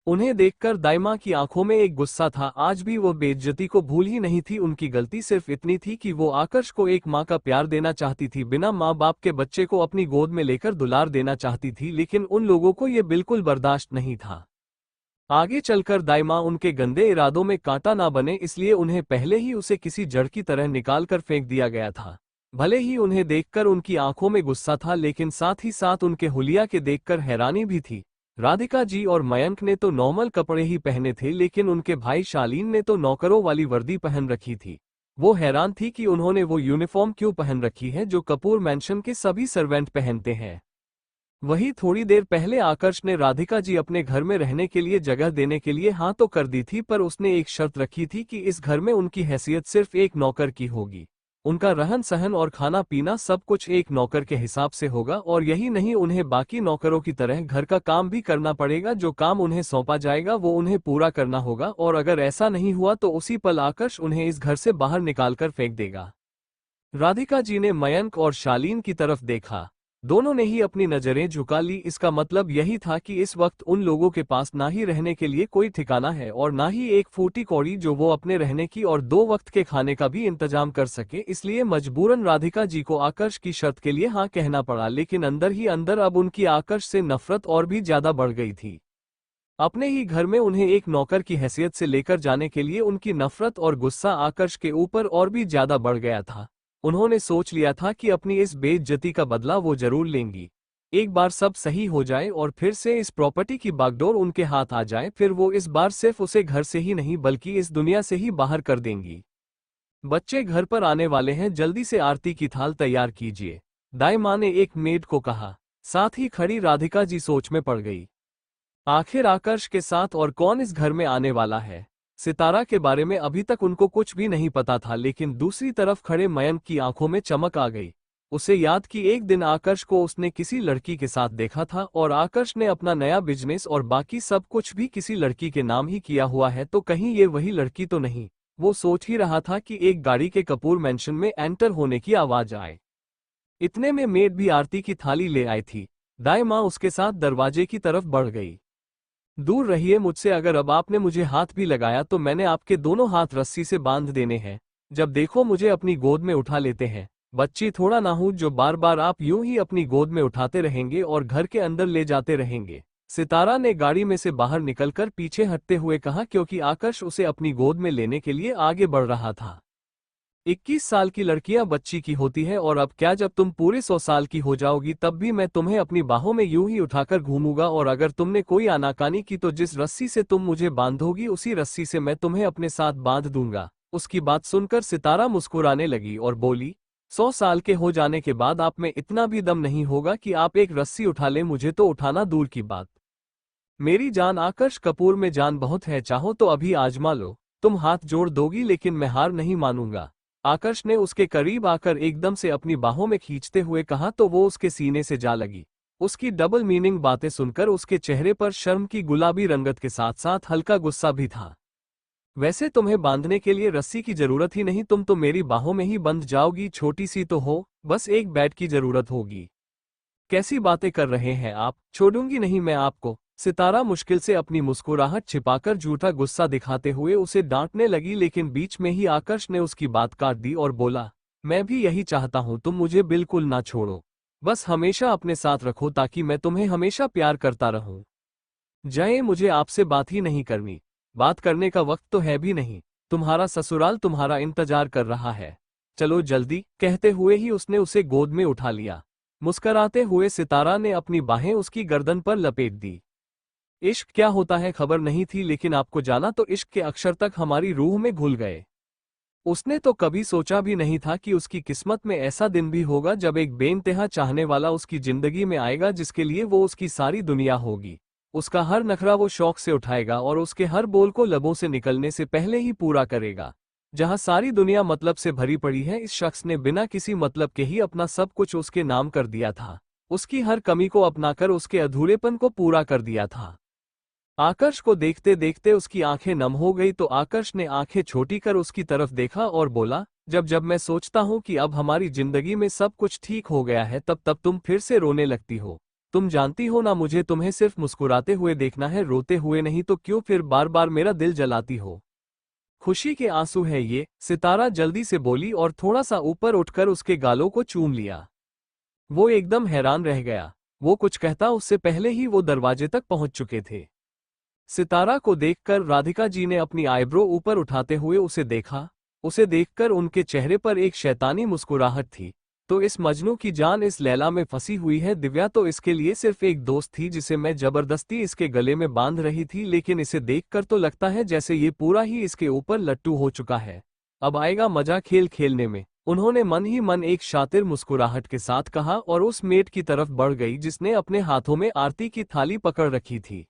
उन्हें देखकर दाइमा की आंखों में एक गुस्सा था। आज भी वो बेइज्जती को भूल ही नहीं थी। उनकी गलती सिर्फ इतनी थी कि वो आकर्ष को एक माँ का प्यार देना चाहती थी, बिना माँ बाप के बच्चे को अपनी गोद में लेकर दुलार देना चाहती थी, लेकिन उन लोगों को ये बिल्कुल बर्दाश्त नहीं था। आगे चलकर दाइमा उनके गंदे इरादों में कांटा ना बने, इसलिए उन्हें पहले ही उसे किसी जड़ की तरह निकाल कर फेंक दिया गया था। भले ही उन्हें देखकर उनकी आंखों में गुस्सा था, लेकिन साथ ही साथ उनके हुलिया के देखकर हैरानी भी थी। राधिका जी और मयंक ने तो नॉर्मल कपड़े ही पहने थे, लेकिन उनके भाई शालीन ने तो नौकरों वाली वर्दी पहन रखी थी। वो हैरान थी कि उन्होंने वो यूनिफॉर्म क्यों पहन रखी है जो कपूर मैंशन के सभी सर्वेंट पहनते हैं। वही थोड़ी देर पहले आकर्ष ने राधिका जी अपने घर में रहने के लिए जगह देने के लिए हाँ तो कर दी थी, पर उसने एक शर्त रखी थी कि इस घर में उनकी हैसियत सिर्फ एक नौकर की होगी। उनका रहन सहन और खाना पीना सब कुछ एक नौकर के हिसाब से होगा, और यही नहीं, उन्हें बाकी नौकरों की तरह घर का काम भी करना पड़ेगा। जो काम उन्हें सौंपा जाएगा वो उन्हें पूरा करना होगा, और अगर ऐसा नहीं हुआ तो उसी पल आकर्ष उन्हें इस घर से बाहर निकालकर फेंक देगा। राधिका जी ने मयंक और शालीन की तरफ देखा। दोनों ने ही अपनी नजरें झुका ली। इसका मतलब यही था कि इस वक्त उन लोगों के पास ना ही रहने के लिए कोई ठिकाना है और ना ही एक फूटी कौड़ी जो वो अपने रहने की और 2 वक्त के खाने का भी इंतजाम कर सके। इसलिए मजबूरन राधिका जी को आकर्ष की शर्त के लिए हाँ कहना पड़ा, लेकिन अंदर ही अंदर अब उनकी आकर्ष से नफरत और भी ज्यादा बढ़ गई थी। अपने ही घर में उन्हें एक नौकर की हैसियत से लेकर जाने के लिए उनकी नफरत और गुस्सा आकर्ष के ऊपर और भी ज्यादा बढ़ गया था। उन्होंने सोच लिया था कि अपनी इस बेइज्जती का बदला वो जरूर लेंगी। एक बार सब सही हो जाए और फिर से इस प्रॉपर्टी की बागडोर उनके हाथ आ जाए, फिर वो इस बार सिर्फ उसे घर से ही नहीं बल्कि इस दुनिया से ही बाहर कर देंगी। बच्चे घर पर आने वाले हैं, जल्दी से आरती की थाल तैयार कीजिए, दाई माँ ने एक मेड को कहा। साथ ही खड़ी राधिका जी सोच में पड़ गई। आखिर आकर्ष के साथ और कौन इस घर में आने वाला है? सितारा के बारे में अभी तक उनको कुछ भी नहीं पता था, लेकिन दूसरी तरफ खड़े मयंक की आंखों में चमक आ गई। उसे याद कि एक दिन आकर्ष को उसने किसी लड़की के साथ देखा था और आकर्ष ने अपना नया बिजनेस और बाकी सब कुछ भी किसी लड़की के नाम ही किया हुआ है, तो कहीं ये वही लड़की तो नहीं। वो सोच ही रहा था कि एक गाड़ी के कपूर मैंशन में एंटर होने की आवाज आए। इतने में मेड भी आरती की थाली ले आई थी। दाई माँ उसके साथ दरवाजे की तरफ बढ़ गई। दूर रहिए मुझसे, अगर अब आपने मुझे हाथ भी लगाया तो मैंने आपके दोनों हाथ रस्सी से बांध देने हैं। जब देखो मुझे अपनी गोद में उठा लेते हैं। बच्ची थोड़ा ना हूं जो बार बार आप यूं ही अपनी गोद में उठाते रहेंगे और घर के अंदर ले जाते रहेंगे। सितारा ने गाड़ी में से बाहर निकलकर पीछे हटते हुए कहा, क्योंकि आकर्ष उसे अपनी गोद में लेने के लिए आगे बढ़ रहा था। 21 साल की लड़कियां बच्ची की होती है, और अब क्या जब तुम पूरे 100 साल की हो जाओगी तब भी मैं तुम्हें अपनी बाहों में यूं ही उठाकर घूमूंगा, और अगर तुमने कोई आनाकानी की तो जिस रस्सी से तुम मुझे बांधोगी उसी रस्सी से मैं तुम्हें अपने साथ बांध दूंगा। उसकी बात सुनकर सितारा मुस्कुराने लगी और बोली, 100 साल के हो जाने के बाद आप में इतना भी दम नहीं होगा कि आप एक रस्सी उठा ले, मुझे तो उठाना दूर की बात। मेरी जान आकर्ष कपूर में जान बहुत है, चाहो तो अभी आजमा लो। तुम हाथ जोड़ दोगी लेकिन मैं हार नहीं मानूंगा। आकर्ष ने उसके करीब आकर एकदम से अपनी बाहों में खींचते हुए कहा तो वो उसके सीने से जा लगी। उसकी डबल मीनिंग बातें सुनकर उसके चेहरे पर शर्म की गुलाबी रंगत के साथ साथ हल्का गुस्सा भी था। वैसे तुम्हें बांधने के लिए रस्सी की जरूरत ही नहीं, तुम तो मेरी बाहों में ही बंध जाओगी, छोटी सी तो हो, बस एक बेड की जरूरत होगी। कैसी बातें कर रहे हैं आप, छोड़ूंगी नहीं मैं आपको। सितारा मुश्किल से अपनी मुस्कुराहट छिपाकर झूठा गुस्सा दिखाते हुए उसे डांटने लगी, लेकिन बीच में ही आकर्ष ने उसकी बात काट दी और बोला, मैं भी यही चाहता हूं, तुम मुझे बिल्कुल ना छोड़ो, बस हमेशा अपने साथ रखो ताकि मैं तुम्हें हमेशा प्यार करता रहूं। जय, मुझे आपसे बात ही नहीं करनी, बात करने का वक्त तो है भी नहीं। तुम्हारा ससुराल तुम्हारा इंतजार कर रहा है, चलो जल्दी। कहते हुए ही उसने उसे गोद में उठा लिया। मुस्कराते हुए सितारा ने अपनी बाहें उसकी गर्दन पर लपेट दी। इश्क क्या होता है खबर नहीं थी, लेकिन आपको जाना तो इश्क के अक्षर तक हमारी रूह में घुल गए। उसने तो कभी सोचा भी नहीं था कि उसकी किस्मत में ऐसा दिन भी होगा जब एक बेइंतहा चाहने वाला उसकी जिंदगी में आएगा, जिसके लिए वो उसकी सारी दुनिया होगी। उसका हर नखरा वो शौक से उठाएगा और उसके हर बोल को लबों से निकलने से पहले ही पूरा करेगा। जहां सारी दुनिया मतलब से भरी पड़ी है, इस शख्स ने बिना किसी मतलब के ही अपना सब कुछ उसके नाम कर दिया था। उसकी हर कमी को अपनाकर उसके अधूरेपन को पूरा कर दिया था। आकर्ष को देखते देखते उसकी आंखें नम हो गई तो आकर्ष ने आंखें छोटी कर उसकी तरफ देखा और बोला, जब जब मैं सोचता हूं कि अब हमारी जिंदगी में सब कुछ ठीक हो गया है, तब तब तुम फिर से रोने लगती हो। तुम जानती हो ना, मुझे तुम्हें सिर्फ मुस्कुराते हुए देखना है, रोते हुए नहीं, तो क्यों फिर बार बार मेरा दिल जलाती हो। खुशी के आंसू है ये, सितारा जल्दी से बोली और थोड़ा सा ऊपर उठकर उसके गालों को चूम लिया। वो एकदम हैरान रह गया। वो कुछ कहता उससे पहले ही वो दरवाजे तक पहुंच चुके थे। सितारा को देखकर राधिका जी ने अपनी आईब्रो ऊपर उठाते हुए उसे देखा। उसे देखकर उनके चेहरे पर एक शैतानी मुस्कुराहट थी। तो इस मजनू की जान इस लैला में फंसी हुई है। दिव्या तो इसके लिए सिर्फ एक दोस्त थी जिसे मैं जबरदस्ती इसके गले में बांध रही थी, लेकिन इसे देखकर तो लगता है जैसे ये पूरा ही इसके ऊपर लट्टू हो चुका है। अब आएगा मजा खेल खेलने में, उन्होंने मन ही मन एक शातिर मुस्कुराहट के साथ कहा और उस मेट की तरफ बढ़ गई जिसने अपने हाथों में आरती की थाली पकड़ रखी थी।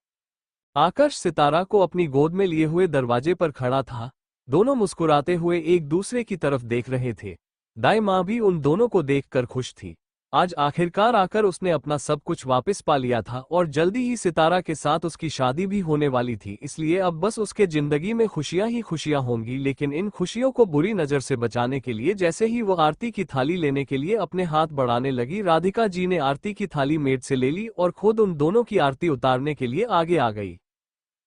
आकर्ष सितारा को अपनी गोद में लिए हुए दरवाजे पर खड़ा था। दोनों मुस्कुराते हुए एक दूसरे की तरफ देख रहे थे। दाई माँ भी उन दोनों को देखकर खुश थी। आज आखिरकार आकर उसने अपना सब कुछ वापस पा लिया था और जल्दी ही सितारा के साथ उसकी शादी भी होने वाली थी, इसलिए अब बस उसके जिंदगी में खुशियां ही खुशियां होंगी। लेकिन इन खुशियों को बुरी नजर से बचाने के लिए जैसे ही वो आरती की थाली लेने के लिए अपने हाथ बढ़ाने लगी, राधिका जी ने आरती की थाली मेट से ले ली और खुद उन दोनों की आरती उतारने के लिए आगे आ गई।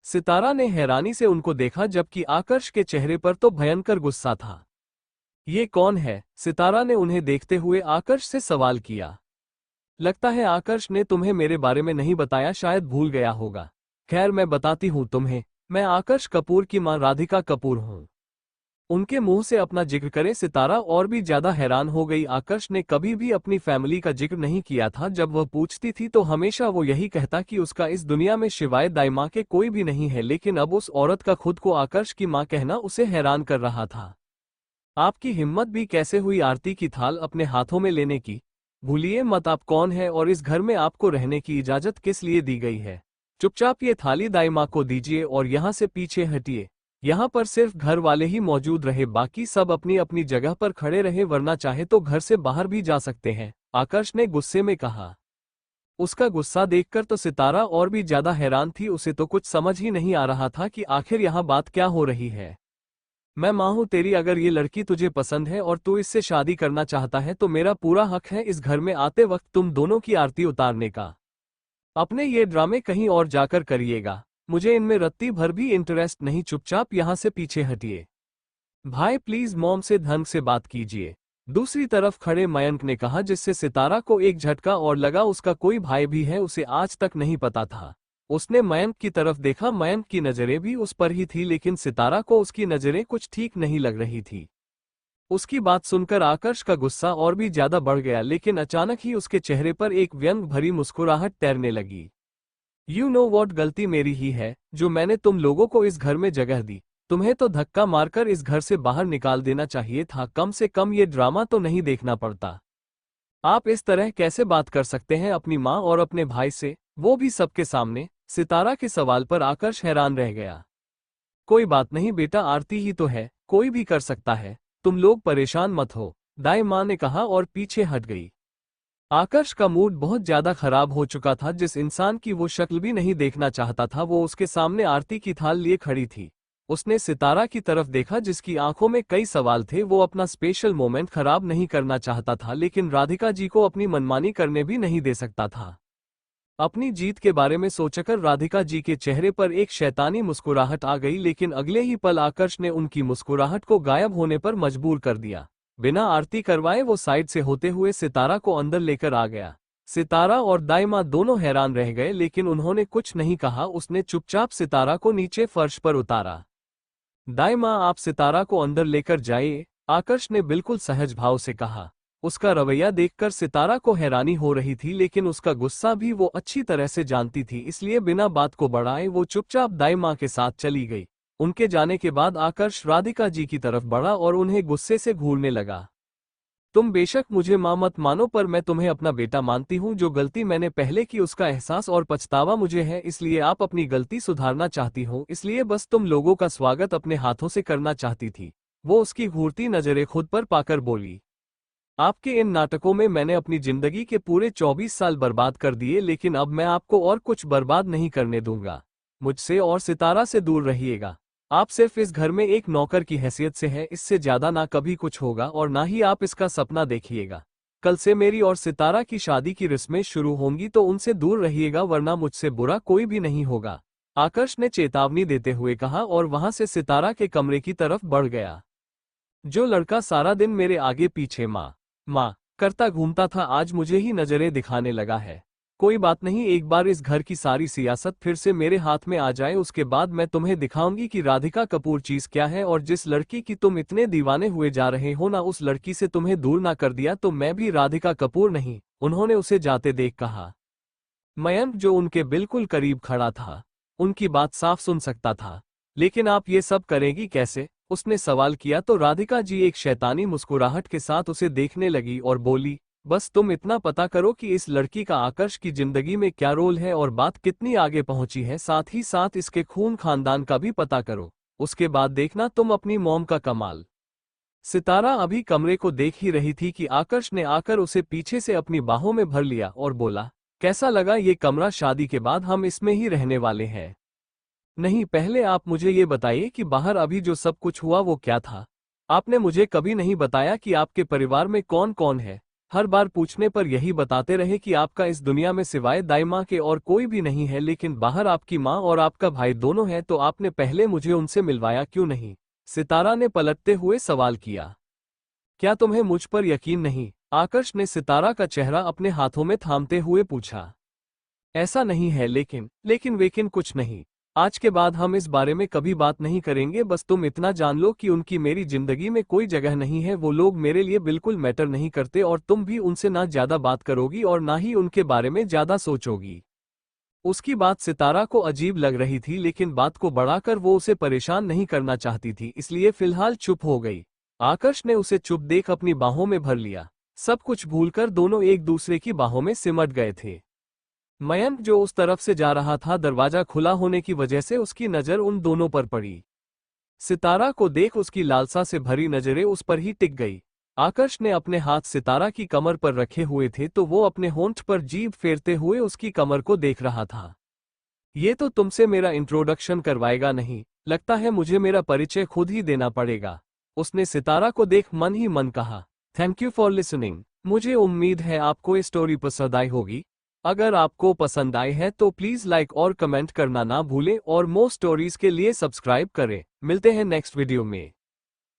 सितारा ने हैरानी से उनको देखा, जबकि आकर्ष के चेहरे पर तो भयंकर गुस्सा था। ये कौन है? सितारा ने उन्हें देखते हुए आकर्ष से सवाल किया। लगता है आकर्ष ने तुम्हें मेरे बारे में नहीं बताया, शायद भूल गया होगा। खैर मैं बताती हूँ तुम्हें, मैं आकर्ष कपूर की मां राधिका कपूर हूँ। उनके मुंह से अपना जिक्र करे सितारा और भी ज्यादा हैरान हो गई। आकर्ष ने कभी भी अपनी फैमिली का जिक्र नहीं किया था। जब वह पूछती थी तो हमेशा वो यही कहता कि उसका इस दुनिया में शिवाय दाई माँ के कोई भी नहीं है, लेकिन अब उस औरत का खुद को आकर्ष की माँ कहना उसे हैरान कर रहा था। आपकी हिम्मत भी कैसे हुई आरती की थाल अपने हाथों में लेने की? भूलिए मत आप कौन है और इस घर में आपको रहने की इजाजत किस लिए दी गई है। चुपचाप ये थाली दाई माँ को दीजिए और यहाँ से पीछे हटिए। यहाँ पर सिर्फ घर वाले ही मौजूद रहे, बाकी सब अपनी अपनी जगह पर खड़े रहे, वरना चाहे तो घर से बाहर भी जा सकते हैं, आकर्ष ने गुस्से में कहा। उसका गुस्सा देखकर तो सितारा और भी ज्यादा हैरान थी, उसे तो कुछ समझ ही नहीं आ रहा था कि आखिर यहाँ बात क्या हो रही है। मैं माँ हूँ तेरी, अगर ये लड़की तुझे पसंद है और तू इससे शादी करना चाहता है तो मेरा पूरा हक है इस घर में आते वक्त तुम दोनों की आरती उतारने का। अपने ये ड्रामे कहीं और जाकर करिएगा, मुझे इनमें रत्ती भर भी इंटरेस्ट नहीं, चुपचाप यहाँ से पीछे हटिए। भाई प्लीज मॉम से ढंग से बात कीजिए, दूसरी तरफ खड़े मयंक ने कहा, जिससे सितारा को एक झटका और लगा। उसका कोई भाई भी है, उसे आज तक नहीं पता था। उसने मयंक की तरफ देखा, मयंक की नजरें भी उस पर ही थी, लेकिन सितारा को उसकी नजरें कुछ ठीक नहीं लग रही थी। उसकी बात सुनकर आकर्ष का गुस्सा और भी ज्यादा बढ़ गया, लेकिन अचानक ही उसके चेहरे पर एक व्यंग भरी मुस्कुराहट तैरने लगी। यू नो वॉट, गलती मेरी ही है जो मैंने तुम लोगों को इस घर में जगह दी। तुम्हें तो धक्का मारकर इस घर से बाहर निकाल देना चाहिए था, कम से कम ये ड्रामा तो नहीं देखना पड़ता। आप इस तरह कैसे बात कर सकते हैं अपनी माँ और अपने भाई से, वो भी सबके सामने? सितारा के सवाल पर आकर्ष हैरान रह गया। कोई बात नहीं बेटा, आरती ही तो है, कोई भी कर सकता है, तुम लोग परेशान मत हो, दाई माँ ने कहा और पीछे हट गई। आकर्ष का मूड बहुत ज्यादा खराब हो चुका था। जिस इंसान की वो शक्ल भी नहीं देखना चाहता था, वो उसके सामने आरती की थाल लिए खड़ी थी। उसने सितारा की तरफ देखा, जिसकी आंखों में कई सवाल थे। वो अपना स्पेशल मोमेंट खराब नहीं करना चाहता था, लेकिन राधिका जी को अपनी मनमानी करने भी नहीं दे सकता था। अपनी जीत के बारे में सोचकर राधिका जी के चेहरे पर एक शैतानी मुस्कुराहट आ गई, लेकिन अगले ही पल आकर्ष ने उनकी मुस्कुराहट को गायब होने पर मजबूर कर दिया। बिना आरती करवाए वो साइड से होते हुए सितारा को अंदर लेकर आ गया। सितारा और दाई माँ दोनों हैरान रह गए, लेकिन उन्होंने कुछ नहीं कहा। उसने चुपचाप सितारा को नीचे फर्श पर उतारा। दाई माँ आप सितारा को अंदर लेकर जाइए, आकर्ष ने बिल्कुल सहज भाव से कहा। उसका रवैया देखकर सितारा को हैरानी हो रही थी, लेकिन उसका गुस्सा भी वो अच्छी तरह से जानती थी, इसलिए बिना बात को बढ़ाए वो चुपचाप दाई माँ के साथ चली गई। उनके जाने के बाद आकर्ष राधिका जी की तरफ बढ़ा और उन्हें गुस्से से घूरने लगा। तुम बेशक मुझे माँ मत मानो, पर मैं तुम्हें अपना बेटा मानती हूँ। जो गलती मैंने पहले की उसका एहसास और पछतावा मुझे है, इसलिए आप अपनी गलती सुधारना चाहती हो, इसलिए बस तुम लोगों का स्वागत अपने हाथों से करना चाहती थी। वो उसकी घूरती नजरें खुद पर पाकर बोली। आपके इन नाटकों में मैंने अपनी जिंदगी के पूरे 24 साल बर्बाद कर दिए, लेकिन अब मैं आपको और कुछ बर्बाद नहीं करने दूंगा। मुझसे और सितारा से दूर रहिएगा। आप सिर्फ इस घर में एक नौकर की हैसियत से है, इससे ज्यादा ना कभी कुछ होगा और ना ही आप इसका सपना देखिएगा। कल से मेरी और सितारा की शादी की रस्में शुरू होंगी, तो उनसे दूर रहिएगा, वरना मुझसे बुरा कोई भी नहीं होगा, आकर्ष ने चेतावनी देते हुए कहा और वहां से सितारा के कमरे की तरफ बढ़ गया। जो लड़का सारा दिन मेरे आगे पीछे माँ माँ करता घूमता था, आज मुझे ही नजरें दिखाने लगा है। कोई बात नहीं, एक बार इस घर की सारी सियासत फिर से मेरे हाथ में आ जाए, उसके बाद मैं तुम्हें दिखाऊंगी कि राधिका कपूर चीज क्या है। और जिस लड़की की तुम इतने दीवाने हुए जा रहे हो ना, उस लड़की से तुम्हें दूर ना कर दिया तो मैं भी राधिका कपूर नहीं, उन्होंने उसे जाते देख कहा। मयंक जो उनके बिल्कुल करीब खड़ा था, उनकी बात साफ सुन सकता था। लेकिन आप ये सब करेंगी कैसे, उसने सवाल किया तो राधिका जी एक शैतानी मुस्कुराहट के साथ उसे देखने लगी और बोली, बस तुम इतना पता करो कि इस लड़की का आकर्ष की जिंदगी में क्या रोल है और बात कितनी आगे पहुंची है, साथ ही साथ इसके खून खानदान का भी पता करो। उसके बाद देखना तुम अपनी मॉम का कमाल। सितारा अभी कमरे को देख ही रही थी कि आकर्ष ने आकर उसे पीछे से अपनी बाहों में भर लिया और बोला, कैसा लगा ये कमरा, शादी के बाद हम इसमें ही रहने वाले हैं। नहीं, पहले आप मुझे ये बताइए कि बाहर अभी जो सब कुछ हुआ वो क्या था। आपने मुझे कभी नहीं बताया कि आपके परिवार में कौन कौन है। हर बार पूछने पर यही बताते रहे कि आपका इस दुनिया में सिवाय दाई माँ के और कोई भी नहीं है, लेकिन बाहर आपकी माँ और आपका भाई दोनों हैं, तो आपने पहले मुझे उनसे मिलवाया क्यों नहीं? सितारा ने पलटते हुए सवाल किया। क्या तुम्हें मुझ पर यकीन नहीं? आकर्ष ने सितारा का चेहरा अपने हाथों में थामते हुए पूछा। ऐसा नहीं है, लेकिन कुछ नहीं। आज के बाद हम इस बारे में कभी बात नहीं करेंगे। बस तुम इतना जान लो कि उनकी मेरी जिंदगी में कोई जगह नहीं है। वो लोग मेरे लिए बिल्कुल मैटर नहीं करते और तुम भी उनसे ना ज्यादा बात करोगी और ना ही उनके बारे में ज्यादा सोचोगी। उसकी बात सितारा को अजीब लग रही थी, लेकिन बात को बढ़ाकर वो उसे परेशान नहीं करना चाहती थी, इसलिए फिलहाल चुप हो गई। आकर्ष ने उसे चुप देख अपनी बाहों में भर लिया। सब कुछ भूलकर दोनों एक दूसरे की बाहों में सिमट गए थे। मयंक जो उस तरफ से जा रहा था, दरवाजा खुला होने की वजह से उसकी नजर उन दोनों पर पड़ी। सितारा को देख उसकी लालसा से भरी नजरें उस पर ही टिक गई। आकर्ष ने अपने हाथ सितारा की कमर पर रखे हुए थे तो वो अपने होंठ पर जीभ फेरते हुए उसकी कमर को देख रहा था। ये तो तुमसे मेरा इंट्रोडक्शन करवाएगा नहीं, लगता है मुझे मेरा परिचय खुद ही देना पड़ेगा, उसने सितारा को देख मन ही मन कहा। Thank you for listening. मुझे उम्मीद है आपको ये स्टोरी पसंद आई होगी। अगर आपको पसंद आई है तो प्लीज़ लाइक और कमेंट करना ना भूलें और मोर स्टोरीज के लिए सब्सक्राइब करें। मिलते हैं नेक्स्ट वीडियो में।